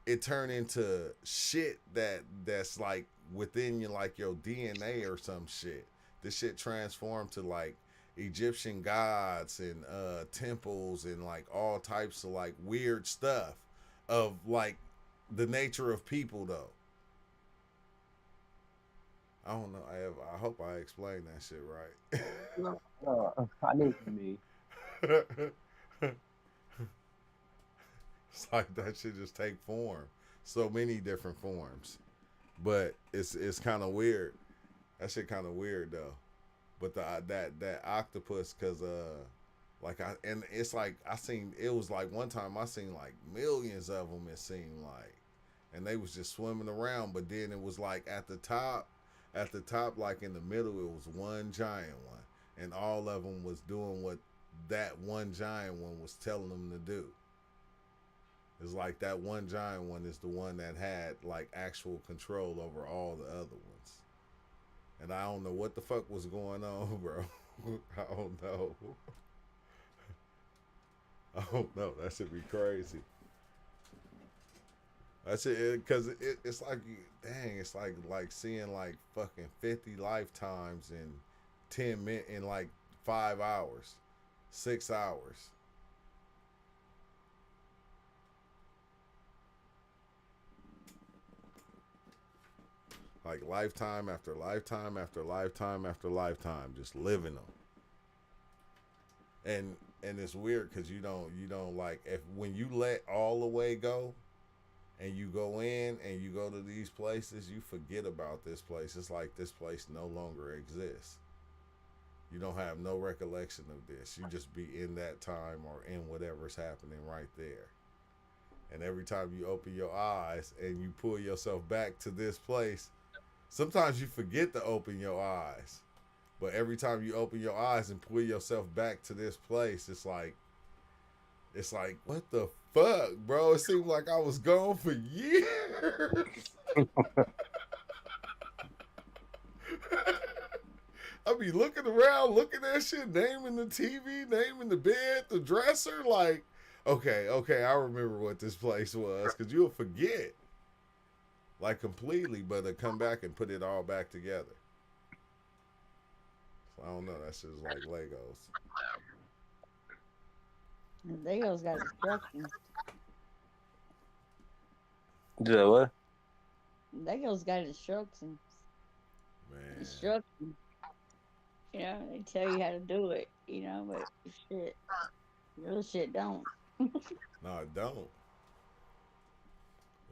it turn into shit that's like within you, like your DNA or some shit. This shit transformed to like Egyptian gods and temples and like all types of like weird stuff of like the nature of people though. I don't know. I hope I explained that shit right. No, I know what you mean. It's like that shit just take form. So many different forms. But it's kind of weird. That shit kind of weird though. But that octopus, cause it's like it was like one time I seen like millions of them. It seemed like, and they was just swimming around. But then it was like at the top, like in the middle, it was one giant one, and all of them was doing what that one giant one was telling them to do. It's like that one giant one is the one that had like actual control over all the other ones. And I don't know what the fuck was going on, bro. I don't know. I don't know. That should be crazy. That's it, because it's like, dang, it's like seeing like fucking 50 lifetimes in 10 minutes, in like 5 hours, 6 hours. Like lifetime after lifetime after lifetime after lifetime, just living them. And it's weird because you don't like, if when you let all the way go, and you go in and you go to these places, you forget about this place. It's like this place no longer exists. You don't have no recollection of this. You just be in that time or in whatever's happening right there. And every time you open your eyes and you pull yourself back to this place, sometimes you forget to open your eyes. But every time you open your eyes and pull yourself back to this place, it's like, what the fuck, bro? It seemed like I was gone for years. I be looking around, looking at shit, naming the TV, naming the bed, the dresser. Like, okay, I remember what this place was, because you'll forget. Like, completely, but to come back and put it all back together. So, I don't know. That's just like Legos. Legos got instructions. Yeah, what? Legos got instructions. Man. Instructions. You know, they tell you how to do it, you know, but shit, real shit don't. No, it don't.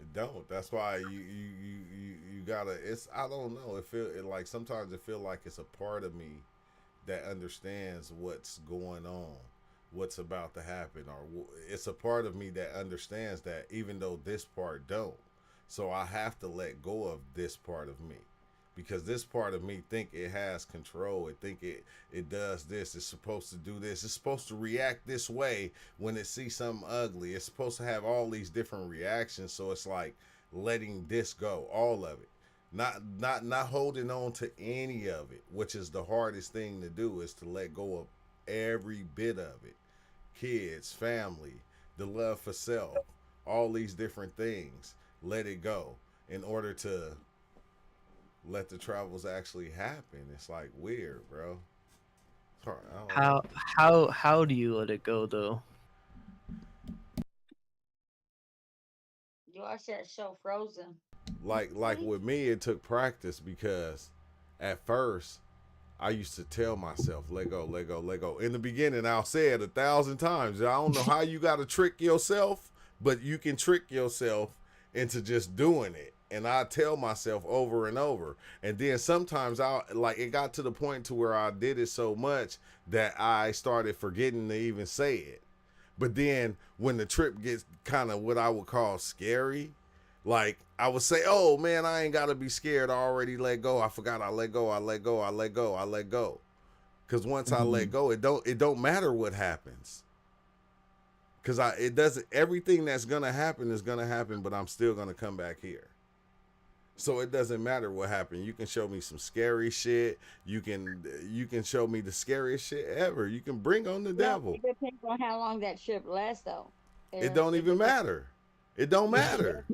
It don't. That's why you gotta. I don't know. Like sometimes it feel like it's a part of me that understands what's going on, what's about to happen, or it's a part of me that understands that even though this part don't. So I have to let go of this part of me, because this part of me think it has control. It think it does this. It's supposed to do this. It's supposed to react this way when it sees something ugly. It's supposed to have all these different reactions. So it's like letting this go, all of it. Not holding on to any of it, which is the hardest thing to do, is to let go of every bit of it. Kids, family, the love for self, all these different things. Let it go in order to let the travels actually happen. It's like weird, bro. It's hard. I don't know. How do you let it go though? watch that show Frozen. Like with me, it took practice because at first I used to tell myself, let go, let go, let go. In the beginning, I'll say it 1,000 times. I don't know how you got to trick yourself, but you can trick yourself into just doing it. And I tell myself over and over. And then sometimes it got to the point to where I did it so much that I started forgetting to even say it. But then when the trip gets kind of what I would call scary, like I would say, oh man, I ain't gotta be scared. I already let go. I forgot I let go. I let go. I let go. I let go. Cause once I let go, it don't matter what happens. Cause everything that's gonna happen is gonna happen, but I'm still gonna come back here. So it doesn't matter what happened. You can show me some scary shit. You can show me the scariest shit ever. You can bring on the devil. It depends on how long that trip lasts, though. It don't even matter. It don't matter.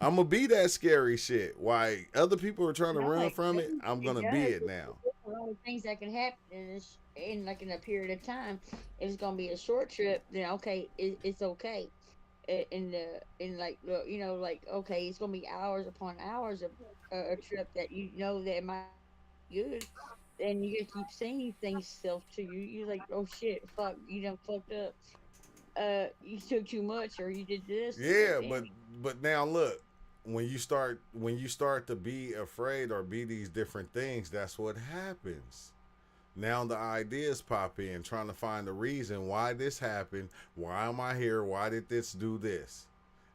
I'm gonna be that scary shit. Why other people are trying to run from it, I'm gonna be it now. A lot of things that can happen in a period of time. If it's gonna be a short trip, then okay, it's okay. Okay, it's gonna be hours upon hours of a trip that that might be good. Then you just keep saying things self to you. You're like, oh shit, fuck, you done fucked up. You took too much, or you did this. Yeah, but now look, when you start to be afraid or be these different things, that's what happens. Now the ideas pop in, trying to find the reason why this happened. Why am I here? Why did this do this?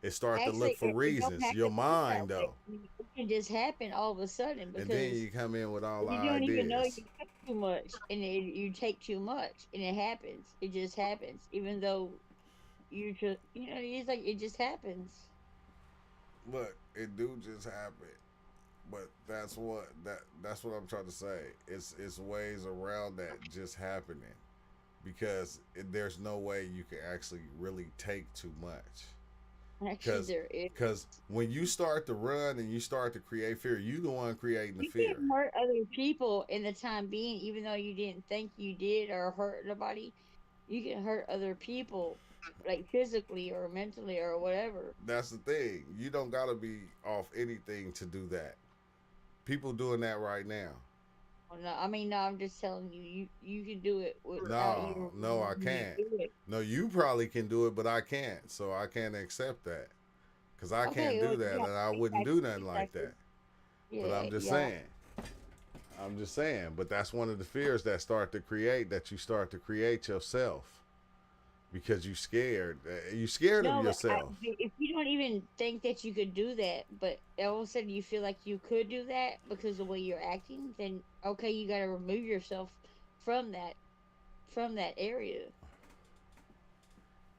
It starts to look for reasons. Your mind, though. It can just happen all of a sudden because and then you come in with all the you ideas. don't even know you took too much, and you take too much, and it happens. It just happens, even though you just it's like it just happens. Look, it do just happen. But that's what I'm trying to say. It's ways around that just happening, because there's no way you can actually really take too much. Actually, there is. Because when you start to run and you start to create fear, you the one creating the fear. You can hurt other people in the time being, even though you didn't think you did or hurt nobody. You can hurt other people, like physically or mentally or whatever. That's the thing. You don't gotta be off anything to do that. People doing that right now. Well, no, I'm just telling you, you can do it without No, I can't. No, you probably can do it, but I can't. So I can't accept that, because I can't do that, and I wouldn't do nothing like that. Yeah, but I'm just saying. But that's one of the fears that you start to create yourself. Because you're scared. You're scared of yourself. If you don't even think that you could do that, but all of a sudden you feel like you could do that because of the way you're acting, then okay, you got to remove yourself from that area.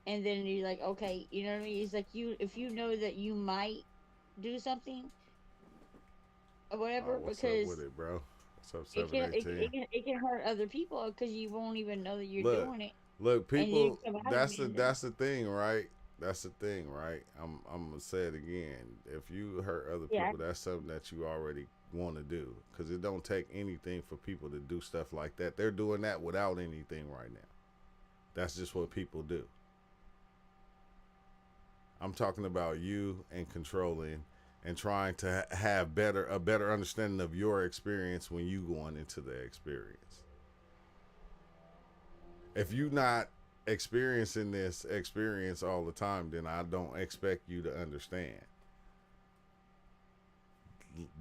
And then you're like, okay, you know what I mean? It's like if you know that you might do something or whatever, what's because up with it, bro? What's up, 718? It can hurt other people because you won't even know that you're doing it. Look, people. That's the thing, right? That's the thing, right? I'm gonna say it again. If you hurt other people, that's something that you already want to do, because it don't take anything for people to do stuff like that. They're doing that without anything right now. That's just what people do. I'm talking about you and controlling and trying to have a better understanding of your experience when you going into the experience. If you're not experiencing this experience all the time, then I don't expect you to understand.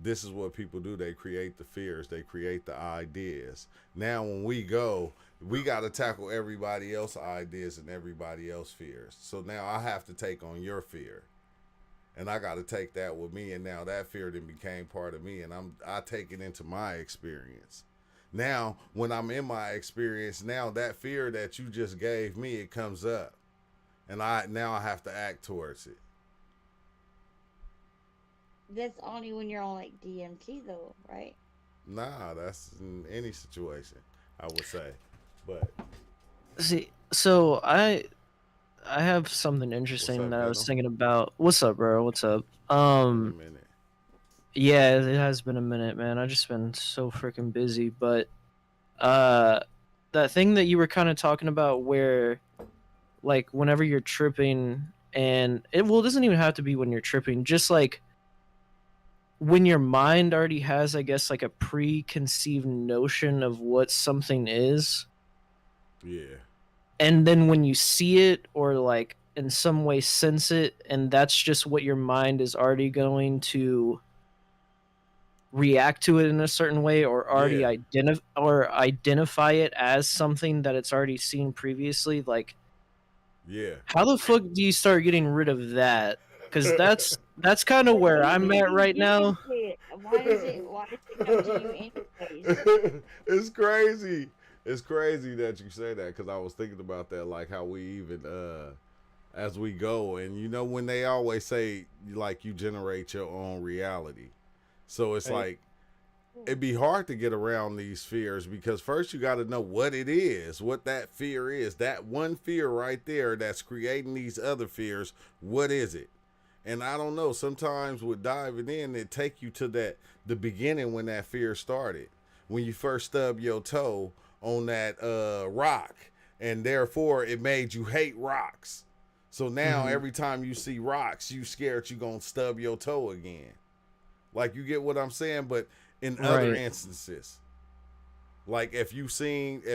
This is what people do. They create the fears. They create the ideas. Now, when we go, we got to tackle everybody else's ideas and everybody else's fears. So now I have to take on your fear. And I got to take that with me. And now that fear then became part of me. And I take it into my experience. Now, when I'm in my experience, now that fear that you just gave me, it comes up. And I have to act towards it. That's only when you're on like DMT though, right? Nah, that's in any situation, I would say. But see, so I have something interesting that I was thinking about. What's up, bro? What's up? Yeah, it has been a minute, man. I've just been so freaking busy. But that thing that you were kind of talking about where, like, whenever you're tripping and it doesn't even have to be when you're tripping, just like when your mind already has, I guess, like a preconceived notion of what something is. Yeah. And then when you see it or like in some way sense it, and that's just what your mind is already going to react to it in a certain way, or already identify it as something that it's already seen previously. Like, yeah, how the fuck do you start getting rid of that? Because that's kind of where I'm at right now. Why does it come to you anyways? It's crazy. It's crazy that you say that, because I was thinking about that, like how we even as we go, and you know when they always say like you generate your own reality, so it's like it'd be hard to get around these fears, because first you got to know what it is, what that fear is, that one fear right there that's creating these other fears. What is it? And I don't know, sometimes with diving in, it take you to the beginning when that fear started, when you first stubbed your toe on that rock, and therefore it made you hate rocks. So now every time you see rocks, you scared you gonna stub your toe again. Like, you get what I'm saying? But in other instances, like if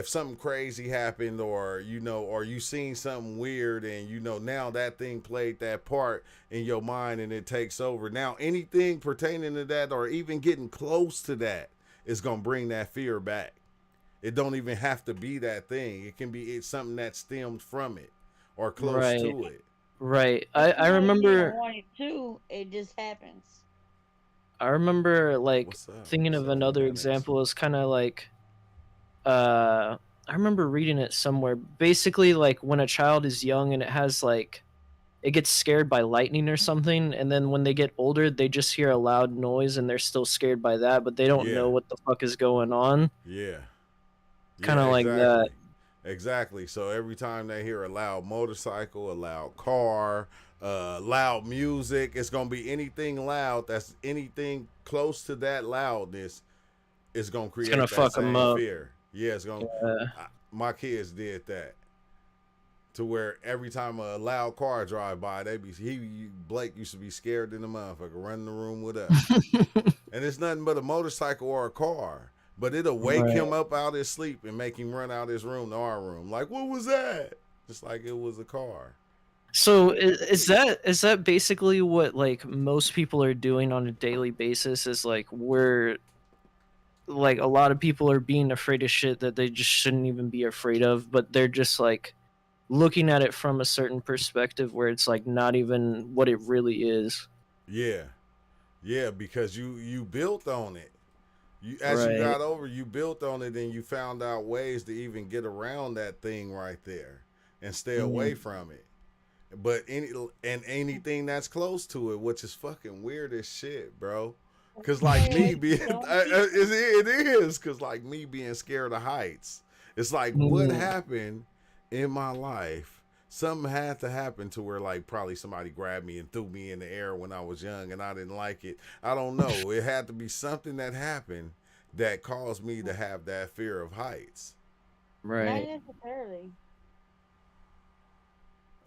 something crazy happened, or or you seen something weird, and now that thing played that part in your mind and it takes over. Now anything pertaining to that, or even getting close to that, is gonna bring that fear back. It don't even have to be that thing. It can be something that stemmed from it or close to it. Right. I remember. It just happens. I remember like thinking of another example is kind of like, I remember reading it somewhere. Basically, like when a child is young and it gets scared by lightning or something, and then when they get older, they just hear a loud noise and they're still scared by that, but they don't know what the fuck is going on. Yeah. Kind of like that. Exactly. So every time they hear a loud motorcycle, a loud car, loud music, it's gonna be anything loud that's anything close to that loudness is gonna create that fuck same them up. fear. Yeah, it's gonna. My kids did that, to where every time a loud car drive by, Blake used to be scared in the motherfucker, running the room with us. And it's nothing but a motorcycle or a car, but it'll wake him up out of his sleep and make him run out of his room to our room. Like, what was that? Just like it was a car. So is that basically what like most people are doing on a daily basis? Is like we're like a lot of people are being afraid of shit that they just shouldn't even be afraid of, but they're just like looking at it from a certain perspective where it's like not even what it really is. Yeah. Yeah, because you built on it. You got over, you built on it, and you found out ways to even get around that thing right there and stay away from it. But anything that's close to it, which is fucking weird as shit, bro. Cause like me being, it is. Cause like me being scared of heights, it's like what happened in my life. Something had to happen to where like probably somebody grabbed me and threw me in the air when I was young and I didn't like it. I don't know. It had to be something that happened that caused me to have that fear of heights. Right. Not necessarily.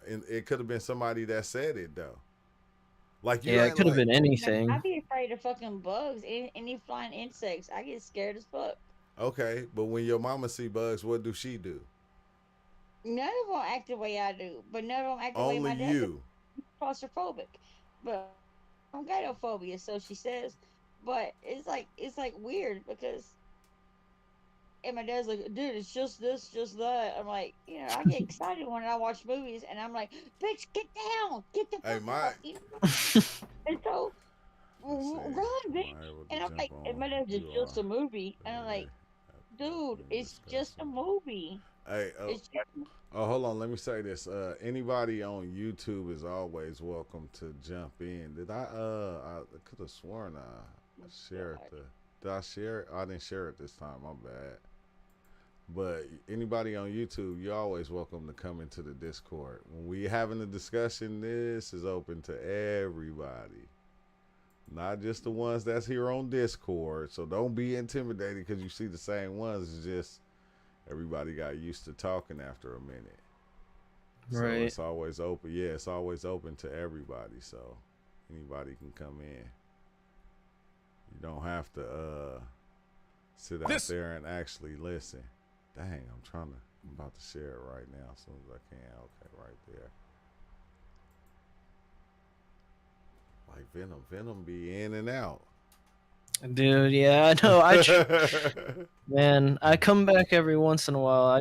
And it could have been somebody that said it though. Like it could have been anything. I'd be afraid of fucking bugs, any flying insects. I get scared as fuck. Okay, but when your mama see bugs, what do she do? None of them act the way I do, but none of them act the way my dad does. You. Claustrophobic, but I don't got no phobia, so she says. But it's like weird because, and my dad's like, dude, it's just this, just that. I'm like, I get excited when I watch movies, and I'm like, bitch, get down, get the fuck out. And so, run, bitch. And I'm like, and my dad's just a movie, and I'm like, dude, it's just a movie. Hey, hold on. Let me say this. Anybody on YouTube is always welcome to jump in. Did I could have sworn I shared did I share it? I didn't share it this time. My bad. But anybody on YouTube, you're always welcome to come into the Discord. When we having a discussion, this is open to everybody. Not just the ones that's here on Discord. So don't be intimidated because you see the same ones. It's just everybody got used to talking after a minute. So Right. it's always open. Yeah, it's always open to everybody. So anybody can come in. You don't have to sit out there and actually listen. Dang, I'm about to share it right now as soon as I can. Okay, right there. Like Venom be in and out. Dude, yeah, I know. Man, I come back every once in a while. I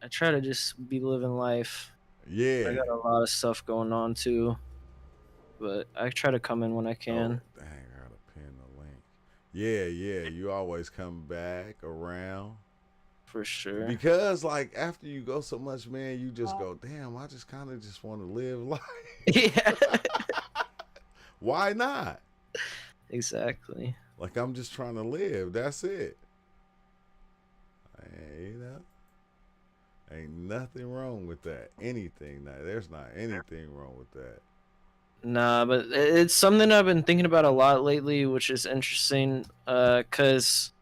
try to just be living life. Yeah. I got a lot of stuff going on too, but I try to come in when I can. Oh, dang, I gotta pin the link. Yeah, you always come back around. For sure. Because like after you go so much, man, you just go, damn, I just kind of just want to live life. Yeah. Why not? Exactly. Like I'm just trying to live. That's it. You know, ain't nothing wrong with that. Anything. There's not anything wrong with that. Nah, but it's something I've been thinking about a lot lately, which is interesting, because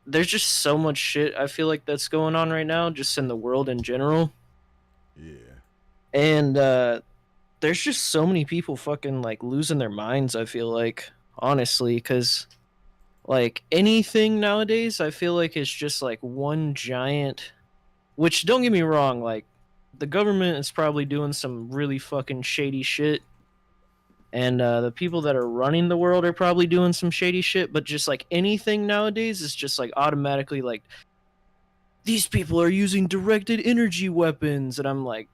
there's just so much shit I feel like that's going on right now, just in the world in general. Yeah. And there's just so many people fucking like losing their minds, I feel like, honestly, because like anything nowadays, I feel like it's just like one giant, which don't get me wrong, like the government is probably doing some really fucking shady shit. And the people that are running the world are probably doing some shady shit, but just like anything nowadays is just like automatically like these people are using directed energy weapons, and I'm like,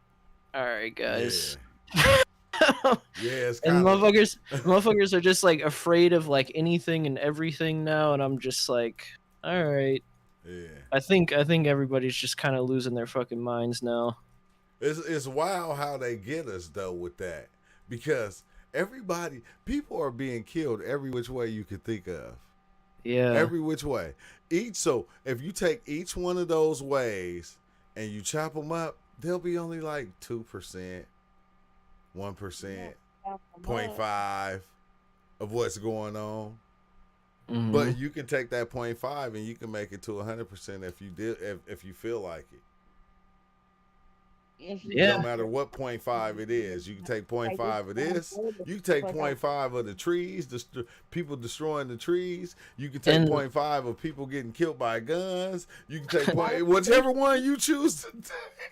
all right, guys. Yeah, it's And kind of motherfuckers are just like afraid of like anything and everything now, and I'm just like, all right. Yeah. I think everybody's just kind of losing their fucking minds now. It's wild how they get us though with that, because people are being killed every which way you could think of. Yeah. Every which way. So if you take each one of those ways and you chop them up, they'll be only like 2%, 1%, 0.5 of what's going on. Mhm. But you can take that 0.5 and you can make it to 100% if you feel like it. Yeah. No matter what 0.5 it is, you can take 0.5 of this. You can take 0.5 of the trees, people destroying the trees. You can take 0.5 of people getting killed by guns. You can take whichever one you choose to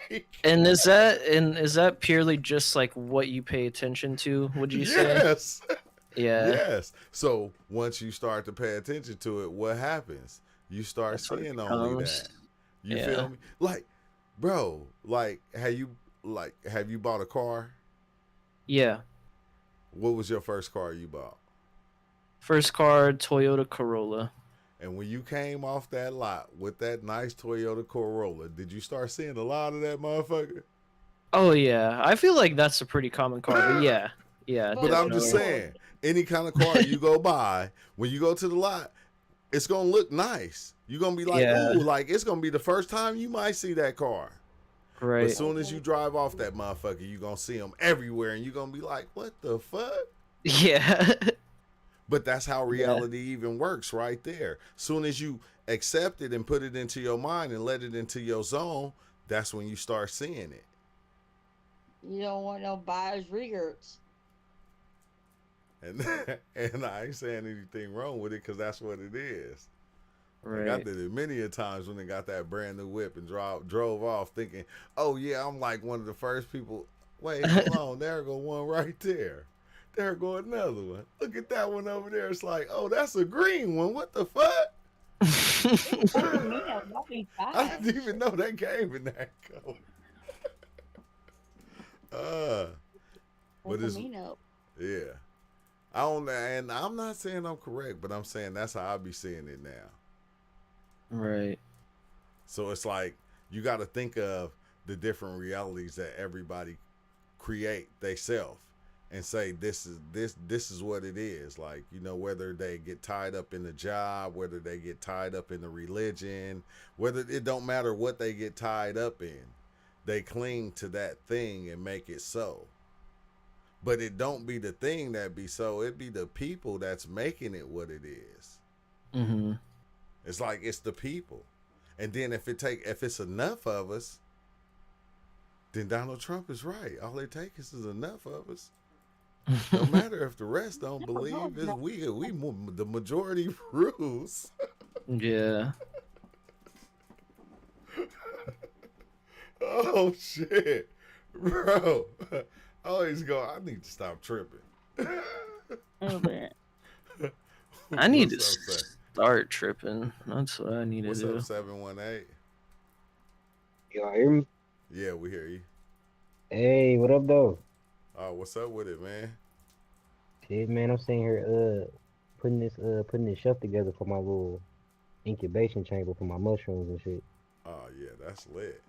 take. And is that purely just like what you pay attention to? Would you say? Yes. Yeah. Yes. So once you start to pay attention to it, what happens? You start seeing only that. You feel me? Like, bro, like have you bought a car? Yeah. What was your first car you bought? First car, Toyota Corolla. And when you came off that lot with that nice Toyota Corolla, did you start seeing a lot of that motherfucker? Oh yeah, I feel like that's a pretty common car, but yeah. But I'm just saying, any kind of car you go buy, when you go to the lot, it's gonna look nice. You're gonna be like, ooh, like it's gonna be the first time you might see that car. Right. But as soon as you drive off that motherfucker, you're gonna see them everywhere, and you're gonna be like, what the fuck? Yeah. But that's how reality even works right there. Soon as you accept it and put it into your mind and let it into your zone, that's when you start seeing it. You don't want no buyer's regrets. And I ain't saying anything wrong with it because that's what it is. Right. Like I did it many a times when they got that brand new whip and drove off thinking, oh yeah, I'm like one of the first people. Wait, hold on, there go one right there. There go another one. Look at that one over there. It's like, oh, that's a green one. What the fuck? I didn't even know that came in that color. But it's yeah. And I'm not saying I'm correct, but I'm saying that's how I be seeing it now. Right. So it's like you got to think of the different realities that everybody create theyself and say this is what it is. Like, you know, whether they get tied up in the job, whether they get tied up in the religion, whether it don't matter what they get tied up in, they cling to that thing and make it so. But it don't be the thing that be so. It be the people that's making it what it is. Mm-hmm. It's like it's the people. And then if it's enough of us, then Donald Trump is right. All it takes is enough of us. No matter if the rest don't believe, is we the majority rules. Yeah. Oh shit, bro! I always go. I need to stop tripping. Oh man. I need to What's up, Say? start tripping. That's what I need What's to do. up, 718? Y'all hear me? Yeah, we hear you. Hey, what up, though? Oh, what's up with it, man? Shit, man, I'm sitting here putting this shelf together for my little incubation chamber for my mushrooms and shit. Oh yeah, that's lit.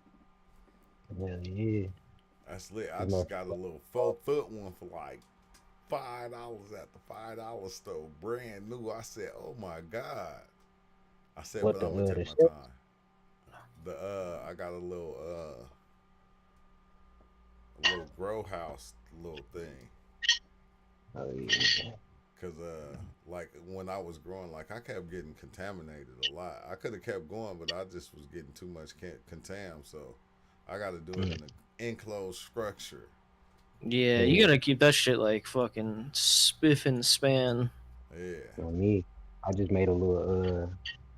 Hell yeah. That's lit. I just got a little 4-foot one for like $5 at the $5 store, brand new. I said, "Oh my god!" I said, What "But I'm the, gonna the take my shelf? time." I got a little grow house little thing. Oh yeah. Cause like when I was growing, like I kept getting contaminated a lot. I could have kept going, but I just was getting too much contam. So I got to do it in an enclosed structure. Yeah, you gotta keep that shit like fucking spiff and span. Yeah. On me, I just made a little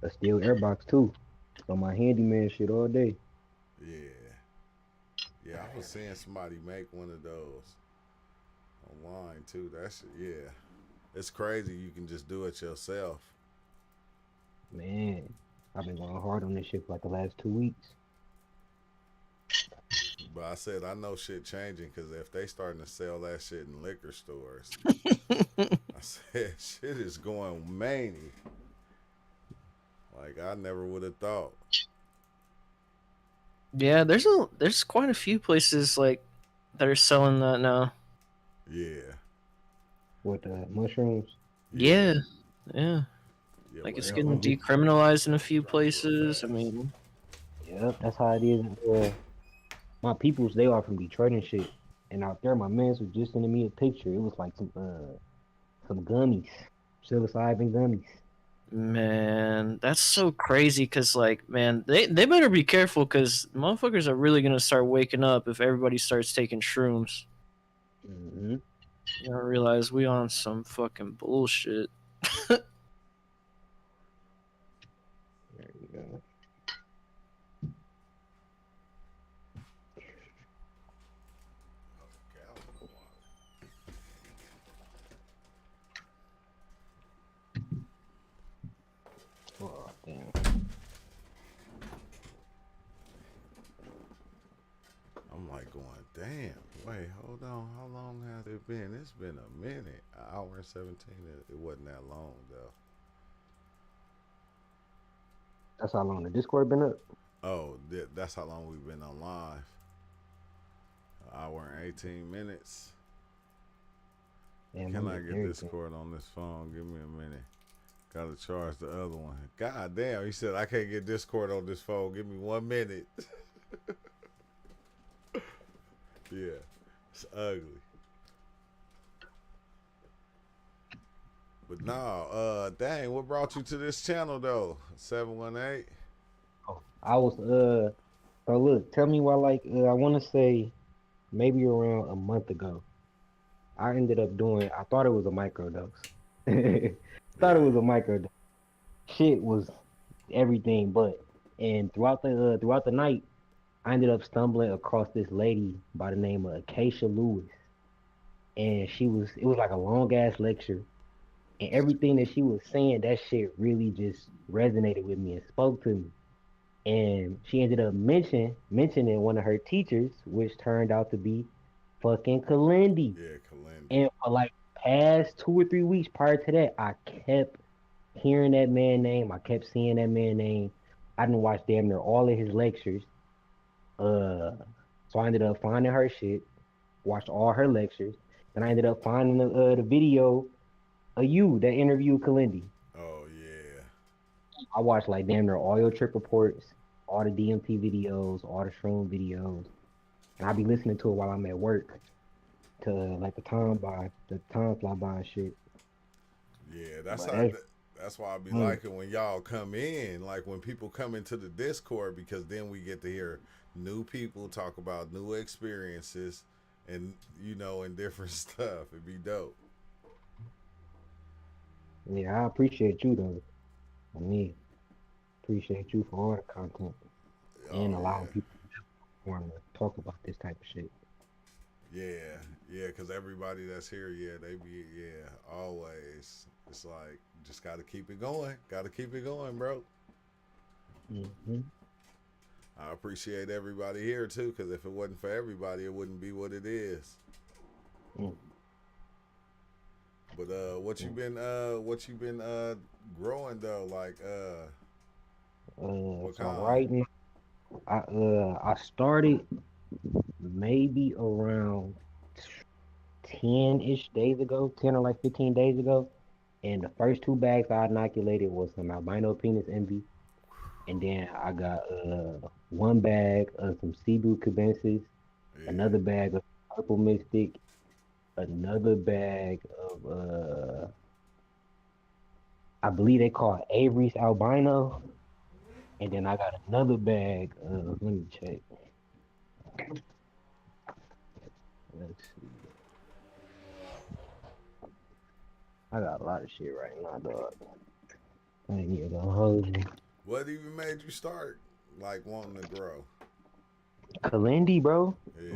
a steel airbox too. On my handyman shit all day. Yeah. Yeah, I was seeing somebody make one of those online too. That shit, yeah. It's crazy you can just do it yourself. Man, I've been going hard on this shit for like the last 2 weeks. But I said I know shit changing because if they starting to sell that shit in liquor stores, I said shit is going many. Like I never would have thought. Yeah, there's quite a few places like that are selling that now. Yeah. What mushrooms? Yeah. Yeah, Like but it's yeah, getting decriminalized in a few places. I mean, Yep, that's how it is. My peoples, they are from Detroit and shit. And out there, my mans was just sending me a picture. It was like some gummies, psilocybin gummies. man, that's so crazy because like, man, they better be careful because motherfuckers are really gonna start waking up if everybody starts taking shrooms. Mm-hmm. You don't realize we on some fucking bullshit. There you go. Oh, damn. I'm like going, damn. Wait, hold on. How long has it been? It's been a minute. An hour and 17. It wasn't that long though. That's how long the Discord been up? Oh, that's how long we've been on live. An hour and 18 minutes. Damn, Can I'm I getting get irritated. Discord on this phone? Give me a minute. Gotta charge the other one. God damn, he said I can't get Discord on this phone. Give me 1 minute. Yeah, it's ugly. But no, dang, what brought you to this channel though? 718? I was so look, tell me why I wanna say maybe around a month ago. I ended up doing I thought it was a microdose. Thought it was a microdose. Shit was everything but. And throughout the night, I ended up stumbling across this lady by the name of Acacia Lewis. And it was like a long ass lecture. And everything that she was saying, that shit really just resonated with me and spoke to me. And she ended up mentioning one of her teachers, which turned out to be fucking Kalindi. Yeah, Kalindi. And for like past 2 or 3 weeks prior to that, I kept hearing that man name. I kept seeing that man name. I didn't watch damn near all of his lectures. So I ended up finding her shit, watched all her lectures, and I ended up finding the video of you that interviewed Kalindi. Oh yeah. I watched like damn near all your trip reports, all the DMT videos, all the shroom videos, and I be listening to it while I'm at work to like the time fly by and shit. Yeah, that's But how That's why I be Mm. liking when y'all come in, like when people come into the Discord, because then we get to hear new people talk about new experiences and and different stuff. It'd be dope. Yeah, I appreciate you though. I mean, appreciate you for all the content and Oh allowing people to talk about this type of shit. yeah, because everybody that's here, they be always. It's like just got to keep it going. Got to keep it going, bro. Mm-hmm. I appreciate everybody here too, because if it wasn't for everybody, it wouldn't be what it is. Mm. But what you been growing though? Like what So kind? right now, I started maybe around 10-ish days ago, 10 or like 15 days ago, and the first 2 bags I inoculated was some albino penis envy, and then I got 1 bag of some Cebu cubensis, another bag of purple mystic, another bag of I believe they call it Avery's albino, and then I got another bag of, let me check. Let's see. I got a lot of shit right now, dog. I ain't even gonna hold you. What even made you start like wanting to grow? Kalindi, bro. Yeah.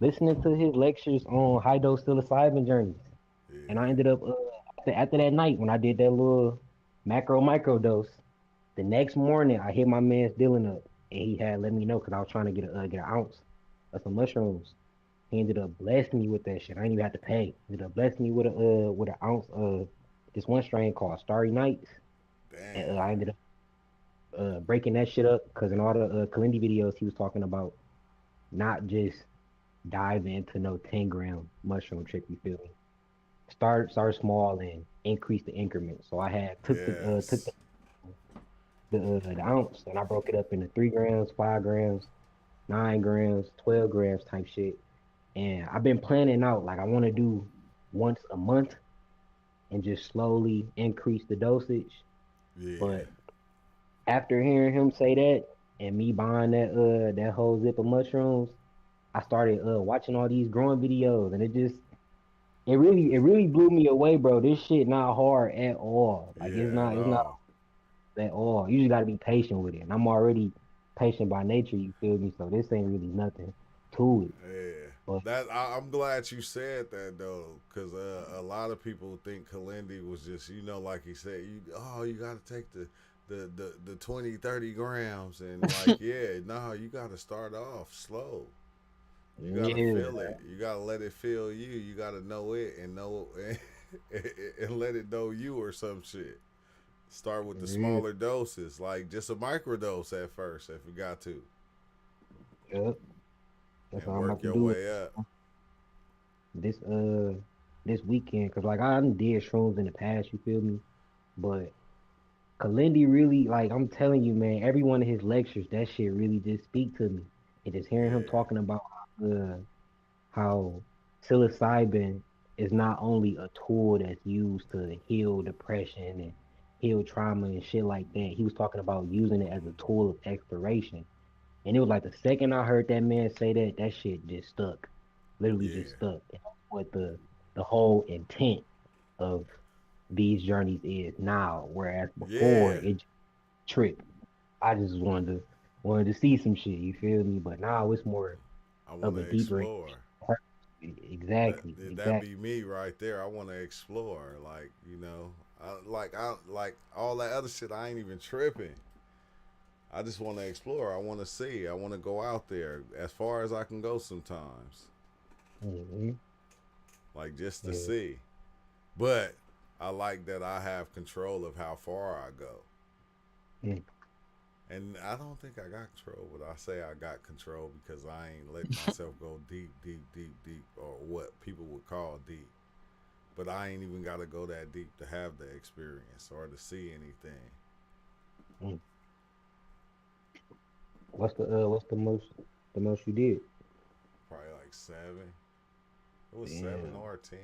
Listening to his lectures on high dose psilocybin journeys. Yeah. And I ended up after that night when I did that little macro micro dose, the next morning I hit my man's Dylan up and he had let me know because I was trying to get an ounce of some mushrooms. He ended up blessing me with that shit. I didn't even have to pay. He ended up blessing me with an ounce of this one strain called Starry Nights. Damn. And I ended up breaking that shit up because in all the Kalindi videos he was talking about not just dive into no 10-gram mushroom trip, you feel me? Start small and increase the increment. So I had took the ounce and I broke it up into 3 grams, 5 grams, 9 grams, 12 grams type shit. And I've been planning out like I want to do once a month and just slowly increase the dosage. Yeah. But after hearing him say that and me buying that whole zip of mushrooms, I started watching all these growing videos and it really blew me away, bro. This shit not hard at all. Like it's not at all. You just gotta be patient with it. And I'm already patient by nature, you feel me? So this ain't really nothing to it. Yeah. But I'm glad you said that though, because a lot of people think Kalindi was just, like he said, you gotta take the 20, 30 grams and like, no, you gotta start off slow. You gotta feel it. You gotta let it feel you. You gotta know it and and let it know you or some shit. Start with the smaller doses, like just a microdose at first if you got to. Yep. That's and all I'm work about to your do way up. This weekend, cause like I done did shrooms in the past, you feel me? But Kalindi really, like I'm telling you, man, every one of his lectures, that shit really just speak to me. And just hearing him talking about how psilocybin is not only a tool that's used to heal depression and heal trauma and shit like that. He was talking about using it as a tool of exploration. And it was like the second I heard that man say that, that shit just stuck. Literally just stuck. And that's what the whole intent of these journeys is now. Whereas before it tripped. I just wanted to see some shit, you feel me? But now it's more of a deeper explore. Exactly. That be me right there. I want to explore, like I all that other shit. I ain't even tripping. I just want to explore. I want to see. I want to go out there as far as I can go sometimes. Mm-hmm. Like just to see. But I like that I have control of how far I go. Mm. And I don't think I got control, but I say I got control because I ain't letting myself go deep, or what people would call deep. But I ain't even got to go that deep to have the experience or to see anything. Mm. What's the most you did? Probably like 7. It was 7 or 10.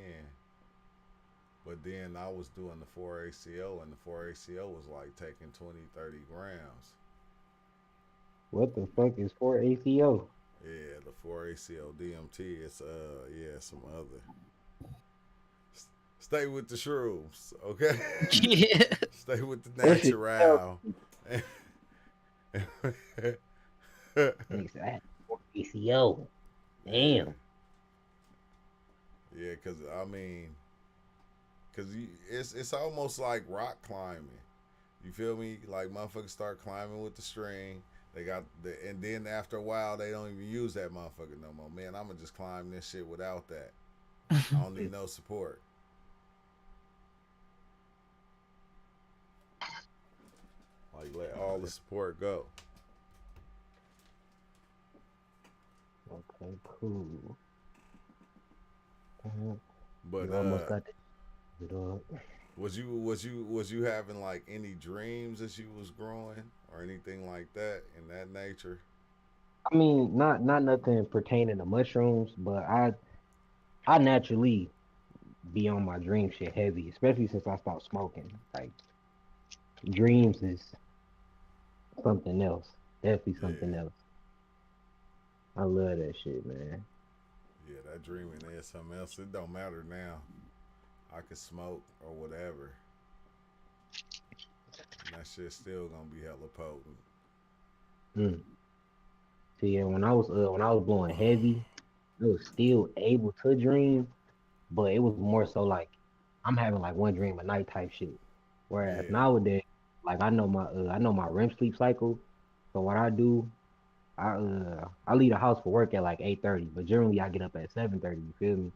But then I was doing the 4-ACO, and the 4-ACO was like taking 20, 30 grams. What the fuck is 4-ACO? Yeah, the 4-ACO DMT. It's yeah, some other. Stay with the shrooms, okay? Yeah. Stay with the That shit natural. Nigga, 4-ACO. Damn. Yeah, cause I mean, it's almost like rock climbing. You feel me? Like motherfuckers start climbing with the string. They got and then after a while they don't even use that motherfucker no more. Man, I'ma just climb this shit without that. I don't need no support. Like let all the support go. Okay, cool. But you almost got it up. Was you having like any dreams as you was growing or anything like that in that nature? I mean, not nothing pertaining to mushrooms, but I naturally be on my dream shit heavy, especially since I stopped smoking. Like dreams is something else. Definitely something else. I love that shit, man. Yeah, that dreaming is something else. It don't matter now. I could smoke or whatever. And that shit's still gonna be hella potent. See, and when I was blowing heavy, I was still able to dream, but it was more so like I'm having like one dream a night type shit. Whereas nowadays, like I know my REM sleep cycle. So what I do, I leave the house for work at like 8:30, but generally I get up at 7:30. You feel me?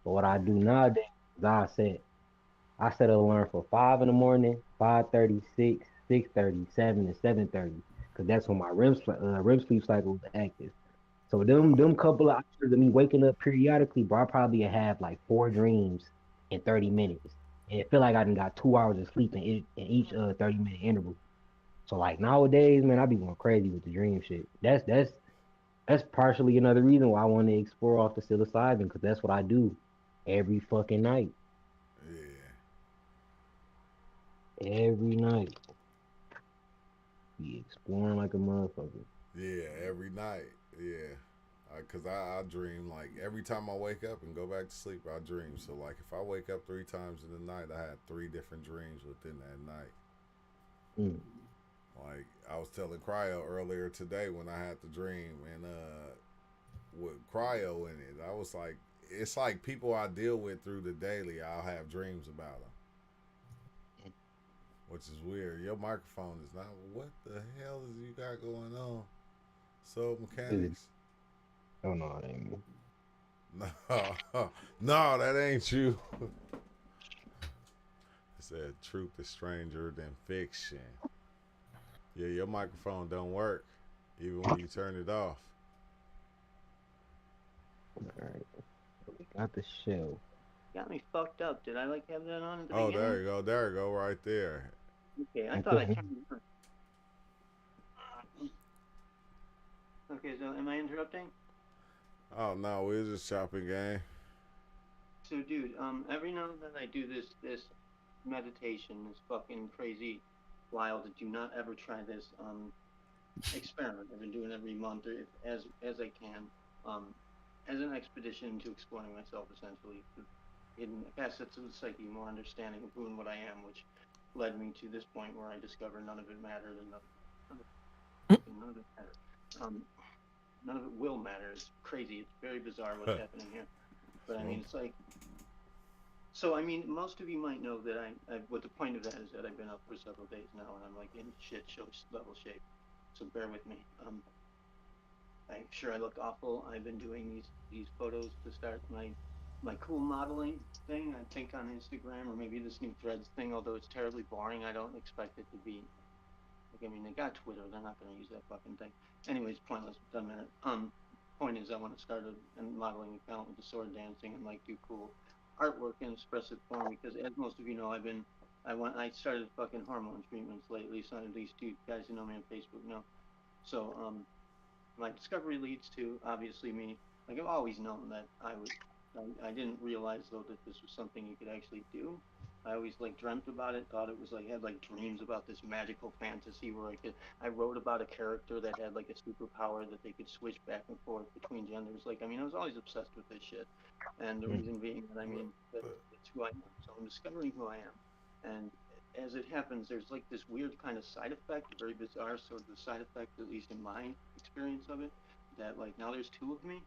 But what I do nowadays is I set an alarm for 5 in the morning, 5:30, 6, 6:30, 7, and 7:30, because that's when my REM sleep cycle is active. So them couple of hours of me waking up periodically, bro, I probably have like 4 dreams in 30 minutes. And it feel like I done got 2 hours of sleep in each 30-minute interval. So like nowadays, man, I be going crazy with the dream shit. That's partially another reason why I want to explore off the psilocybin, because that's what I do every fucking night. Yeah. Every night. Be exploring like a motherfucker. Yeah, every night. Yeah. Cause I dream like every time I wake up and go back to sleep, I dream. So like if I wake up 3 times in the night, I had 3 different dreams within that night. Like I was telling Cryo earlier today when I had the dream and with Cryo in it, I was like, it's like people I deal with through the daily, I'll have dreams about them. Which is weird. Your microphone is not. What the hell is you got going on? Soul Mechanics. Oh no, that ain't me. No, that ain't you. It said truth is stranger than fiction. Yeah, your microphone don't work even when you turn it off. Alright. We got the show. Got me fucked up. Did I like have that on at the Oh, beginning? there you go. There you go. Right there. Okay, I thought I turned it on. Okay, so am I interrupting? Oh no, we're just shopping game. So, dude, every now and then I do this meditation, this fucking crazy, wild. Do not ever try this experiment. I've been doing it every month, or as I can, as an expedition to exploring myself, essentially, hidden facets of the psyche, more understanding of who and what I am, which led me to this point where I discovered none of it mattered, and none of it mattered. None of it will matter. It's crazy. It's very bizarre what's happening here. But I mean, it's like, so I mean, most of you might know that what the point of that is that I've been up for several days now, and I'm like in shit show level shape. So bear with me. I'm sure I look awful. I've been doing these photos to start my cool modeling thing. I think on Instagram, or maybe this new Threads thing. Although it's terribly boring, I don't expect it to be. Like, I mean, they got Twitter. They're not going to use that fucking thing. Anyways, pointless. Doesn't matter. Point is, I want to start a modeling account with the sword dancing and like do cool artwork in expressive form, because as most of you know, I started fucking hormone treatments lately. So at least you guys who know me on Facebook know. So my discovery leads to obviously me. Like I've always known that I didn't realize though that this was something you could actually do. I always like dreamt about it, thought it was like had like dreams about this magical fantasy where I wrote about a character that had like a superpower that they could switch back and forth between genders. Like I mean, I was always obsessed with this shit, and the reason being that I mean that's who I am. So I'm discovering who I am, and as it happens, there's like this weird kind of side effect, very bizarre sort of the side effect, at least in my experience of it, that like now there's two of me,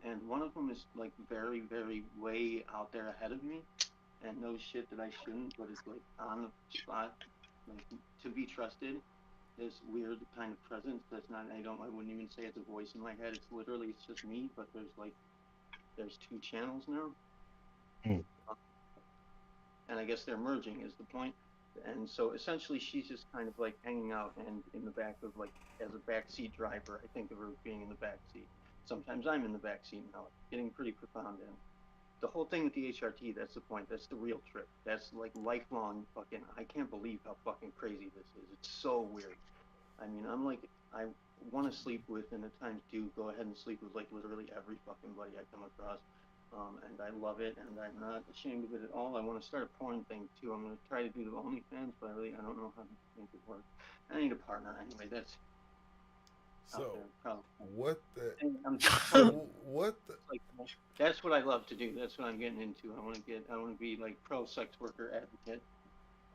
and one of them is like very, very way out there ahead of me, and knows shit that I shouldn't, but is like on the spot, like to be trusted. This weird kind of presence that's not. I wouldn't even say it's a voice in my head. It's literally it's just me, but there's two channels now, Mm. and I guess they're merging is the point. And so essentially, she's just kind of like hanging out and in the back of like as a backseat driver. I think of her being in the back seat. Sometimes I'm in the back seat now. It's getting pretty profound. And the whole thing with the HRT, that's the point. That's the real trip. That's like lifelong fucking. I can't believe how fucking crazy this is. It's so weird. I mean, I'm like, I want to sleep with, and at times do go ahead and sleep with like literally every fucking buddy I come across. And I love it, and I'm not ashamed of it at all. I want to start a porn thing too. I'm going to try to do the OnlyFans, but I don't know how to make it work. I need a partner anyway. That's out there, probably. What the? What the? Like, that's what I love to do. That's what I'm getting into. I want to be like pro sex worker advocate.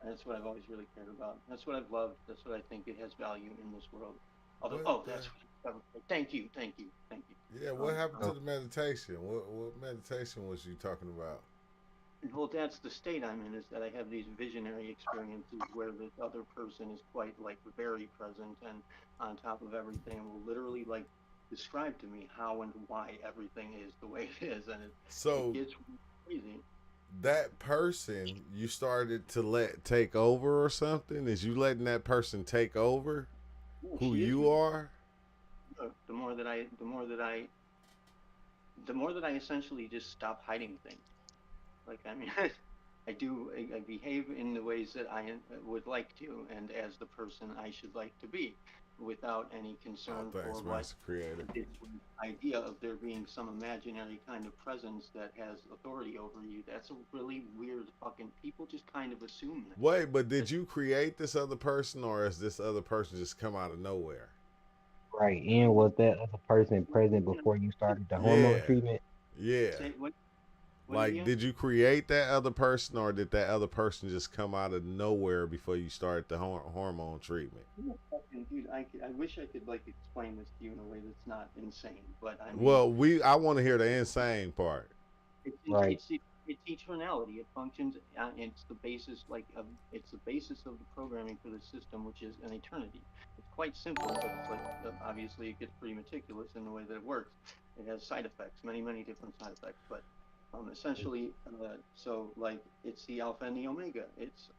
That's what I've always really cared about. That's what I've loved. That's what I think it has value in this world. Although, that's what, thank you. Yeah, what happened to the meditation? What meditation was you talking about? Well, that's the state I'm in, is that I have these visionary experiences where the other person is quite like very present and on top of everything and will literally like describe to me how and why everything is the way it is, and it gets crazy. That person you started to let take over or something? Is you letting that person take over who you are? The more that I essentially just stop hiding things. Like, I mean, I behave in the ways that I would like to, and as the person I should like to be, without any concern for what Creator. the idea of there being some imaginary kind of presence that has authority over you. That's a really weird fucking. People just kind of assume that. Wait, but did you create this other person, or has this other person just come out of nowhere? Right, and was that other person present before you started the hormone treatment? Yeah. Like, did you create that other person, or did that other person just come out of nowhere before you started the hormone treatment? Dude, I wish I could like explain this to you in a way that's not insane, but I mean, Well, I want to hear the insane part. It's eternality. It functions. It's the basis, it's the basis of the programming for the system, which is an eternity. It's quite simple, but it's like obviously it gets pretty meticulous in the way that it works. It has side effects, many different side effects, but essentially, so like it's the alpha and the omega.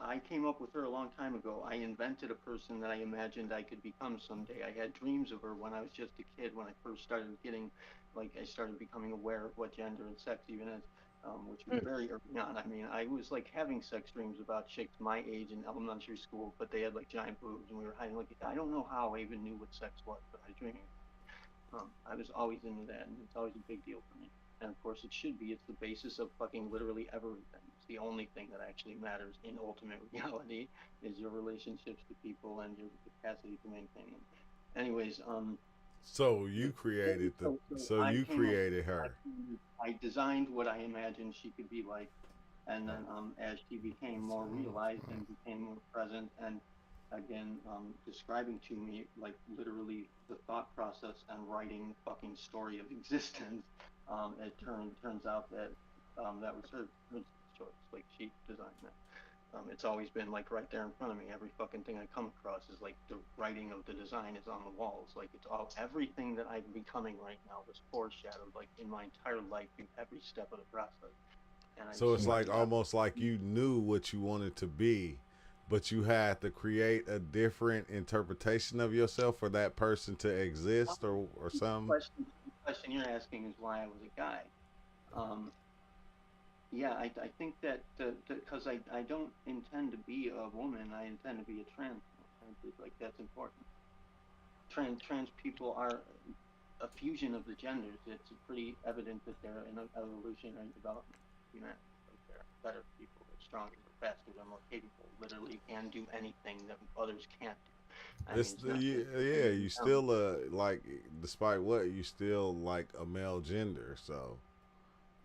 I came up with her a long time ago. I invented a person that I imagined I could become someday. I had dreams of her when I was just a kid, when I first started getting, I started becoming aware of what gender and sex even is, which was very early on. I mean, I was like having sex dreams about chicks my age in elementary school, but they had like giant boobs, and we were hiding. Like, I don't know how I even knew what sex was, but I was dreaming. I was always into that, and it's always a big deal for me. And of course, it should be. It's the basis of fucking literally everything. It's the only thing that actually matters in ultimate reality is your relationships to people and your capacity to maintain them. Anyways, So you created you created her. I designed what I imagined she could be like, and then as she became more realized and became more present and again describing to me like literally the thought process and writing the fucking story of existence, it turns out that that was her choice. Like, she designed that. It's always been like right there in front of me. Every fucking thing I come across is like the writing of the design is on the walls. Like, it's all, everything that I'm becoming right now was foreshadowed like in my entire life in every step of the process. And so it's like almost like you knew what you wanted to be, but you had to create a different interpretation of yourself for that person to exist or something. The question you're asking is why I was a guy. Yeah, I think that because I don't intend to be a woman, I intend to be a trans woman. Like, that's important. Trans people are a fusion of the genders. It's pretty evident that they're in an evolutionary development. You know, like, they're better people, they're stronger. faster, they're more capable, literally can do anything that others can't do. I mean, It's it's the not just yeah. You still like, despite what, you still like a male gender. So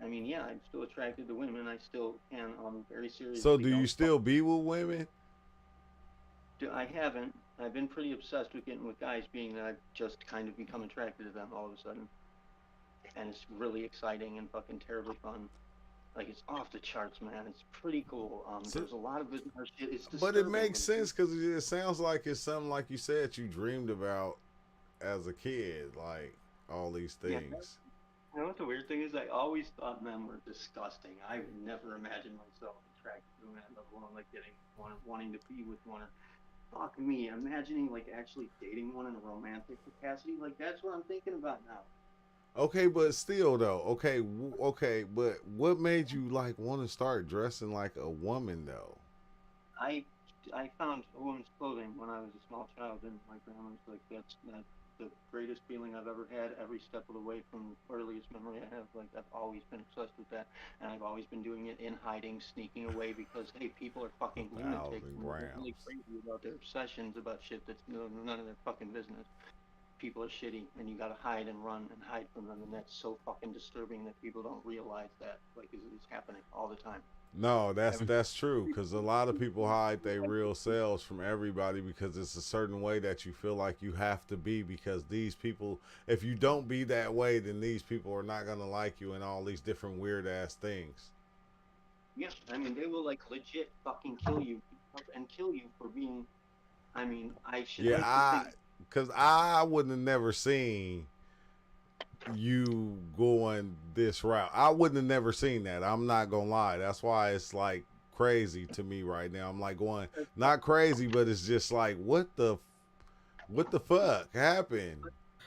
I mean, yeah, I'm still attracted to women. I still can very seriously. so do you don't still be with women? I haven't. I've been pretty obsessed with getting with guys, being that I've just kind of become attracted to them all of a sudden, and it's really exciting and fucking terribly fun. Like, it's off the charts, man. It's pretty cool. So, There's a lot of bizarre shit. It's but it disturbing. makes sense because it sounds like it's something like you said you dreamed about as a kid, like all these Yeah. things. You know what the weird thing is? I always thought men were disgusting. I would never imagine myself attracted to a man, let alone like getting one, wanting to be with one. Fuck me, imagining like actually dating one in a romantic capacity, like that's what I'm thinking about now. Okay, but still though, okay, but what made you like want to start dressing like a woman though? I found a woman's clothing when I was a small child in my grandma's. Like that's the greatest feeling I've ever had. Every step of the way from the earliest memory I have. Like I've always been obsessed with that, and I've always been doing it in hiding, sneaking away because hey, people are fucking lunatics and they're really crazy about their obsessions about shit that's none of their fucking business. People are shitty, and you gotta hide and run and hide from them, and that's so fucking disturbing that people don't realize that like it's happening all the time. No, that's true because a lot of people hide their real selves from everybody because it's a certain way that you feel like you have to be because these people, if you don't be that way, then these people are not gonna like you and all these different weird ass things. Yeah, I mean they will like legit fucking kill you and kill you for being. I mean, I should. Yeah, because I wouldn't have never seen you going this route. I wouldn't have never seen that. I'm not gonna lie. That's why it's like crazy to me right now. I'm like going not crazy, but it's just like what the fuck happened?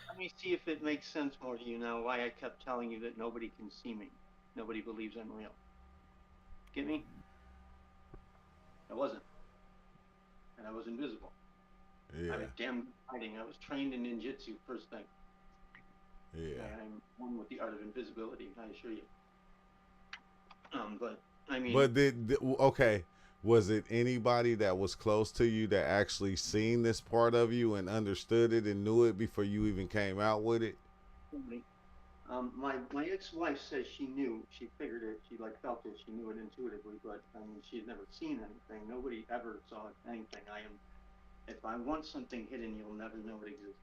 Let me see if it makes sense more to you now. Why I kept telling you that nobody can see me, nobody believes I'm real. Get me? I wasn't, and I was invisible. Yeah. I was damn hiding. I was trained in ninjutsu first thing. Yeah. I'm one with the art of invisibility, I assure you. But I mean. But okay, was it anybody that was close to you that actually seen this part of you and understood it and knew it before you even came out with it? My ex-wife says she knew, she figured it, she like felt it, she knew it intuitively, but I mean she had never seen anything. Nobody ever saw anything. If I want something hidden, you'll never know it exists.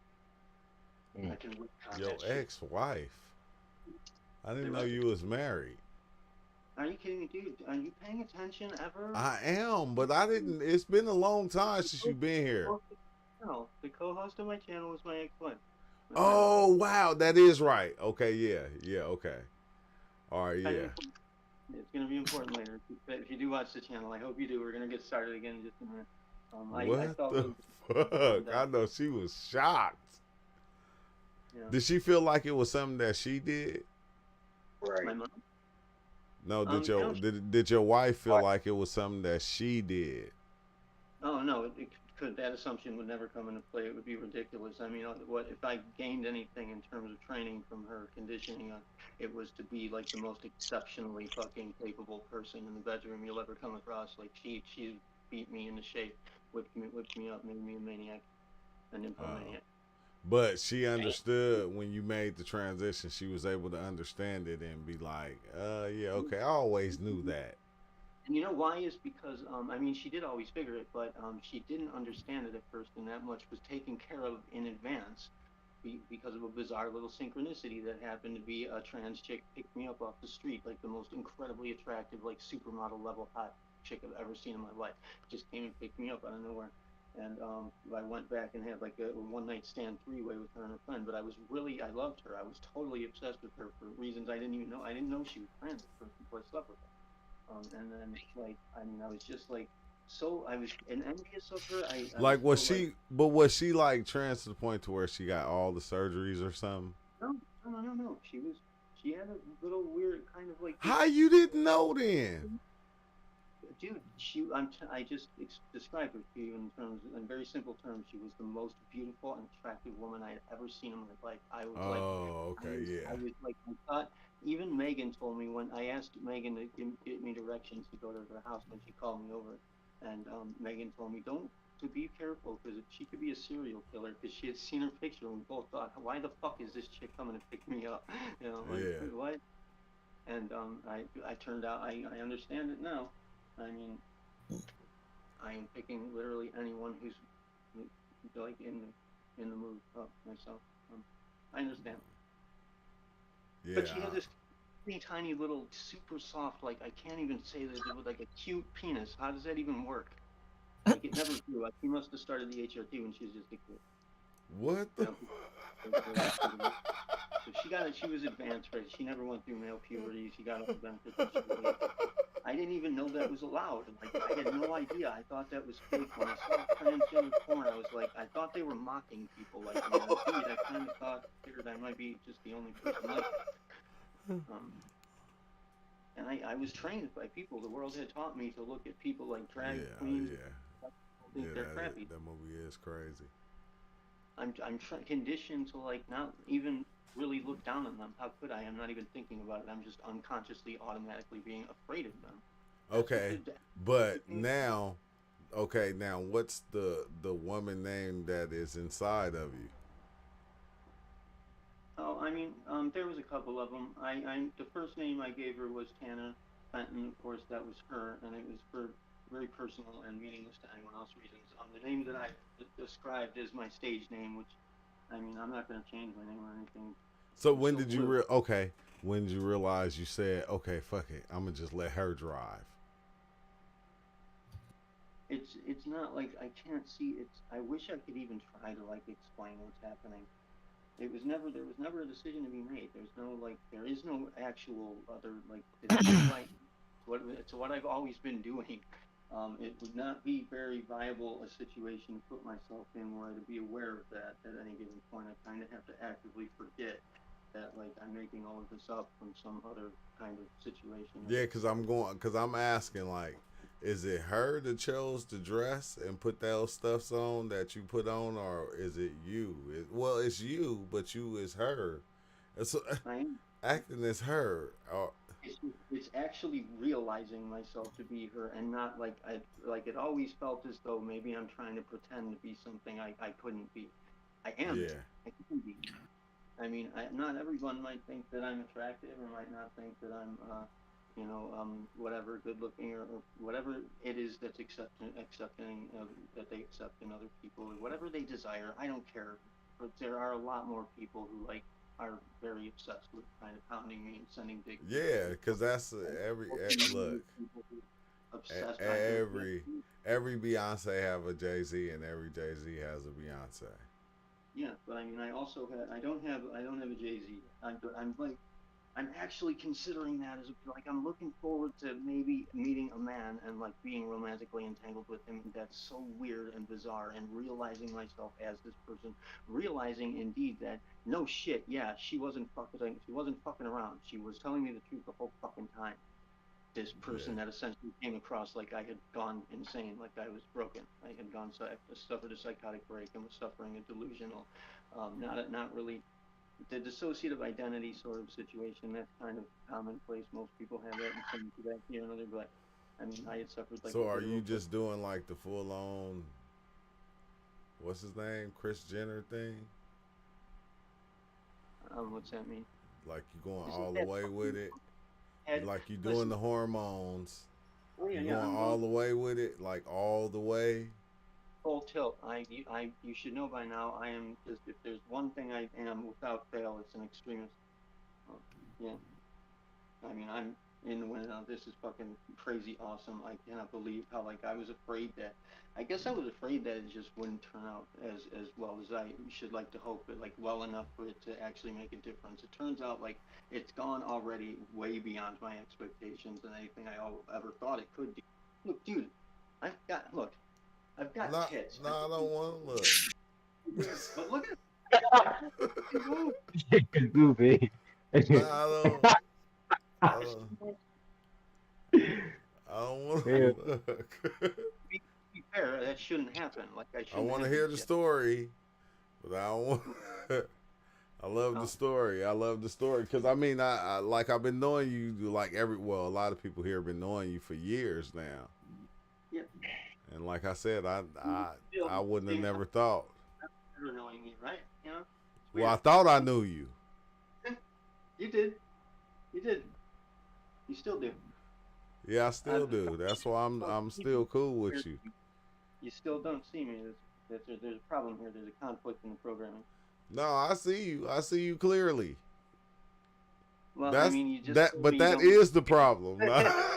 I can look on Your that shit. ex-wife. I didn't know you was married. Are you kidding me, dude? Are you paying attention ever? I am, but I didn't. It's been a long time since you've been here. No, the co-host of my channel was my ex-wife. Oh wow, that is right. Okay, yeah, okay. All right, yeah. It's gonna be important later. If you do watch the channel, I hope you do. We're gonna get started again in just a minute. What the fuck? I know she was shocked. Yeah. Did she feel like it was something that she did? Right. My mom? No, did your wife feel like it was something that she did? Oh no, it could. That assumption would never come into play. It would be ridiculous. I mean, what if I gained anything in terms of training from her conditioning? It was to be like the most exceptionally fucking capable person in the bedroom you'll ever come across. Like she beat me into shape, whipped me up, made me a maniac, an nymphomaniac. But she understood when you made the transition. She was able to understand it and be like, yeah, okay, I always knew that. And you know why is because, I mean, she did always figure it, but she didn't understand it at first, and that much was taken care of in advance because of a bizarre little synchronicity that happened to be a trans chick picked me up off the street, like the most incredibly attractive, like supermodel level hot chick I've ever seen in my life. Just came and picked me up out of nowhere. And I went back and had like a one-night stand three-way with her and her friend, but I loved her. I was totally obsessed with her for reasons I didn't even know. I didn't know she was trans at first before I slept with her. And then like, I mean, I was just like, I was envious of her. Like, was she like trans to the point to where she got all the surgeries or something? No. She had a little weird kind of like. How you didn't know then? Dude, I just described her to you in very simple terms. She was the most beautiful and attractive woman I had ever seen in my life. I was okay, yeah. I was like, I thought even Megan told me when I asked Megan to give me directions to go to her house when she called me over, and Megan told me to be careful because she could be a serial killer because she had seen her picture and we both thought, why the fuck is this chick coming to pick me up? You know, like Yeah. what? And I turned out I understand it now. I mean, I am picking literally anyone who's like in the mood myself. I understand. Yeah. But she had this tiny little super soft, like I can't even say that it was like a cute penis. How does that even work? Like it never grew. Like, she must have started the HRT when she was just a kid. What the? So she was advanced, right? She never went through male puberty. She got all the benefits. I didn't even know that was allowed. Like I had no idea. I thought that was fake. When I saw transgender porn, I was like, I thought they were mocking people. Like, I kind of figured I might be just the only person like it. And I was trained by people. The world had taught me to look at people like drag queens. Think they're crappy. That movie is crazy. I'm conditioned to like not even really look down on them. How could I? I'm not even thinking about it. I'm just unconsciously, automatically being afraid of them. Okay, but now, what's the woman name that is inside of you? Oh, I mean, there was a couple of them. The first name I gave her was Tana Fenton. Of course, that was her, and it was for very personal and meaningless to anyone else reasons. The name that I described is my stage name, which, I mean, I'm not going to change my name or anything. So when did you when did you realize you said, okay, fuck it, I'm gonna just let her drive? It's not like I can't see. I wish I could even try to like explain what's happening. There was never a decision to be made. There is no actual other like it's what I've always been doing. It would not be very viable a situation to put myself in where I'd be aware of that at any given point. I kind of have to actively forget that like I'm making all of this up from some other kind of situation. Yeah, because I'm asking, like, is it her that chose to dress and put those stuffs on that you put on, or is it you? It's you, but you is her. It's acting as her. It's actually realizing myself to be her, and not like it always felt as though maybe I'm trying to pretend to be something I couldn't be. I am. Yeah. I can be. I mean, not everyone might think that I'm attractive, or might not think that I'm, whatever, good looking, or whatever it is that's accepting that they accept in other people, or whatever they desire. I don't care, but there are a lot more people who are very obsessed with kind of pounding me and sending dick pics. Yeah, because that's look. Every Beyonce have a Jay-Z, and every Jay-Z has a Beyonce. Yeah, but I mean, I don't have a Jay-Z. I'm actually considering that as I'm looking forward to maybe meeting a man and like being romantically entangled with him. That's so weird and bizarre, and realizing myself as this person, realizing indeed that no shit, yeah, she wasn't fucking around. She was telling me the truth the whole fucking time. This person that essentially came across like I had gone insane, like I was broken. I had suffered a psychotic break and was suffering a delusional, not really the dissociative identity sort of situation. That's kind of commonplace. Most people have that in some capacity or another. But I mean, I had suffered like. So are you just doing like the full on, what's his name, Kris Jenner thing? What's that mean? Like you going all the way with it? Like you doing the hormones. You going all the way with it, like all the way. Full tilt. You should know by now. I am just, if there's one thing I am without fail, it's an extremist. Yeah. I mean, I'm in the window. This is fucking crazy awesome. I cannot believe how I was afraid that. I guess I was afraid that it just wouldn't turn out as well as I should like to hope, but well enough for it to actually make a difference. It turns out it's gone already way beyond my expectations and anything I ever thought it could be. Look, dude, I've got tits. No, I don't want to look. But look at Goofy. I don't want to look. Be fair, that shouldn't happen. I want to hear the story, but I don't want. I love the story. I love the story because I mean, I like I've been knowing you like a lot of people here have been knowing you for years now. Yep. And like I said, I wouldn't have never thought. Never knowing me, right? You know. Well, I thought I knew you. You did. You did. You still do. Yeah, I still do. That's why I'm still cool with you. You still don't see me. There's a problem here. There's a conflict in the programming. No, I see you. I see you clearly. Well, that's, I mean, you just but that is the problem.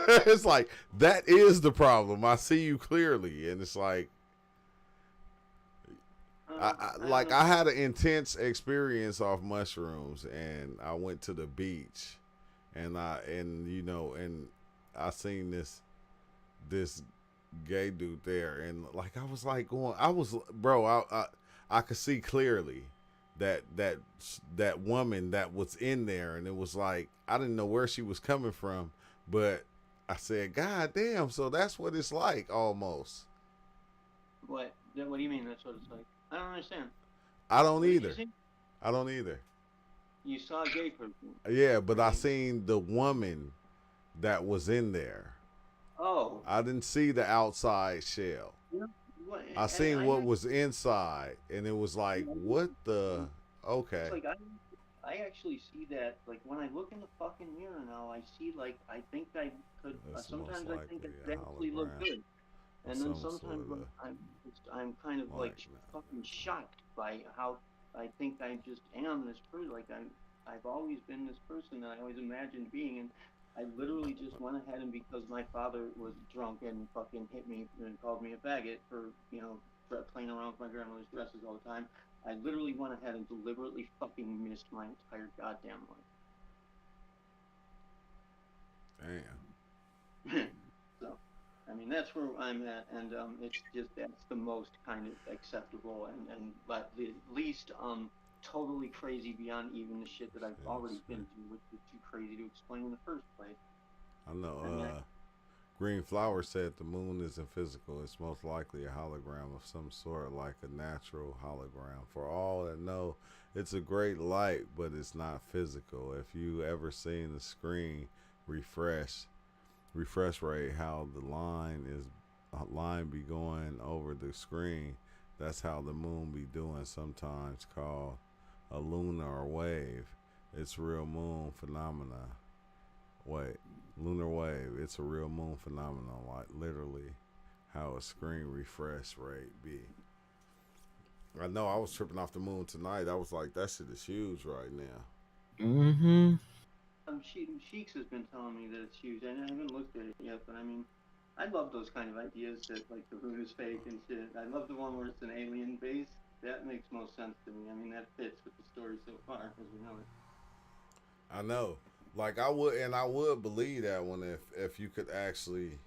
It's like that is the problem. I see you clearly, and it's like, I had an intense experience off mushrooms, and I went to the beach, and I seen this gay dude there, and like I was like going, I could see clearly that woman that was in there, and it was like I didn't know where she was coming from, but I said, God damn, so that's what it's like almost. What do you mean that's what it's like? I don't understand. I don't either. I don't either. You saw a gay person. Yeah, but I seen the woman that was in there. Oh. I didn't see the outside shell. I seen what was inside, and it was like, what the? Okay. It's like I actually see that. Like when I look in the fucking mirror now, I see like I think I could. Sometimes I think I actually look good, and then sometimes I'm kind of like fucking shocked by how I think I just am this person. Like I've always been this person that I always imagined being, and I literally just went ahead and because my father was drunk and fucking hit me and called me a faggot for, playing around with my grandmother's dresses all the time, I literally went ahead and deliberately fucking missed my entire goddamn life. Damn. So, I mean, that's where I'm at, and it's just, that's the most kind of acceptable and but the least totally crazy beyond even the shit that I've already been through, which is too crazy to explain in the first place. I know. Green Flower said the moon isn't physical. It's most likely a hologram of some sort, like a natural hologram. For all that know, it's a great light, but it's not physical. If you ever seen the screen refresh rate, how the line be going over the screen, that's how the moon be doing sometimes, called a lunar wave. It's real moon phenomena. Lunar wave. It's a real moon phenomenon, like literally how a screen refresh rate be. I know I was tripping off the moon tonight. I was like, that shit is huge right now. Mm-hmm. Sheiks has been telling me that it's huge. I haven't looked at it yet, but I mean, I love those kind of ideas that like the moon is fake and shit. I love the one where it's an alien base. That makes most sense to me. I mean, that fits with the story so far, as we know it. I know. Like I would believe that one if you could actually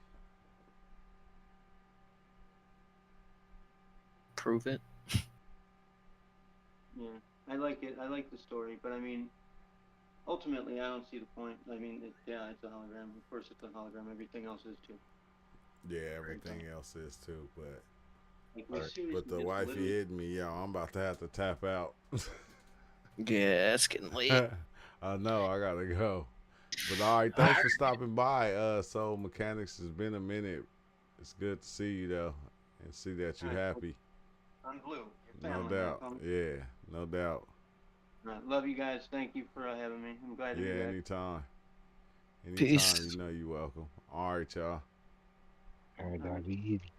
prove it. Yeah, I like it. I like the story, but I mean, ultimately, I don't see the point. I mean, it's a hologram. Of course, it's a hologram. Everything else is too. Yeah, everything else is too, but. Like, but the wifey hit me, yo. I'm about to have to tap out. Yeah, it's getting late. I know, I gotta go. But all right, thanks for stopping by. Soul Mechanics, has been a minute. It's good to see you though, and see that you're happy. I'm blue. No doubt. Yeah, no doubt. Love you guys. Thank you for having me. I'm glad to be back. Anytime. Peace. You know you're welcome. All right, y'all. All right, dog. Be easy.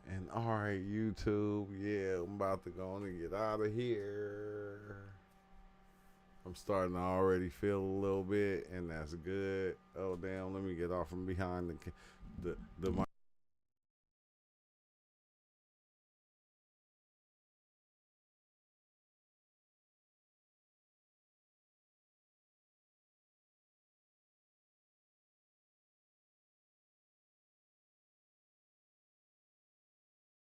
And all right, YouTube, yeah, I'm about to go on and get out of here. I'm starting to already feel a little bit, and that's good. Oh, damn, let me get off from behind the mic.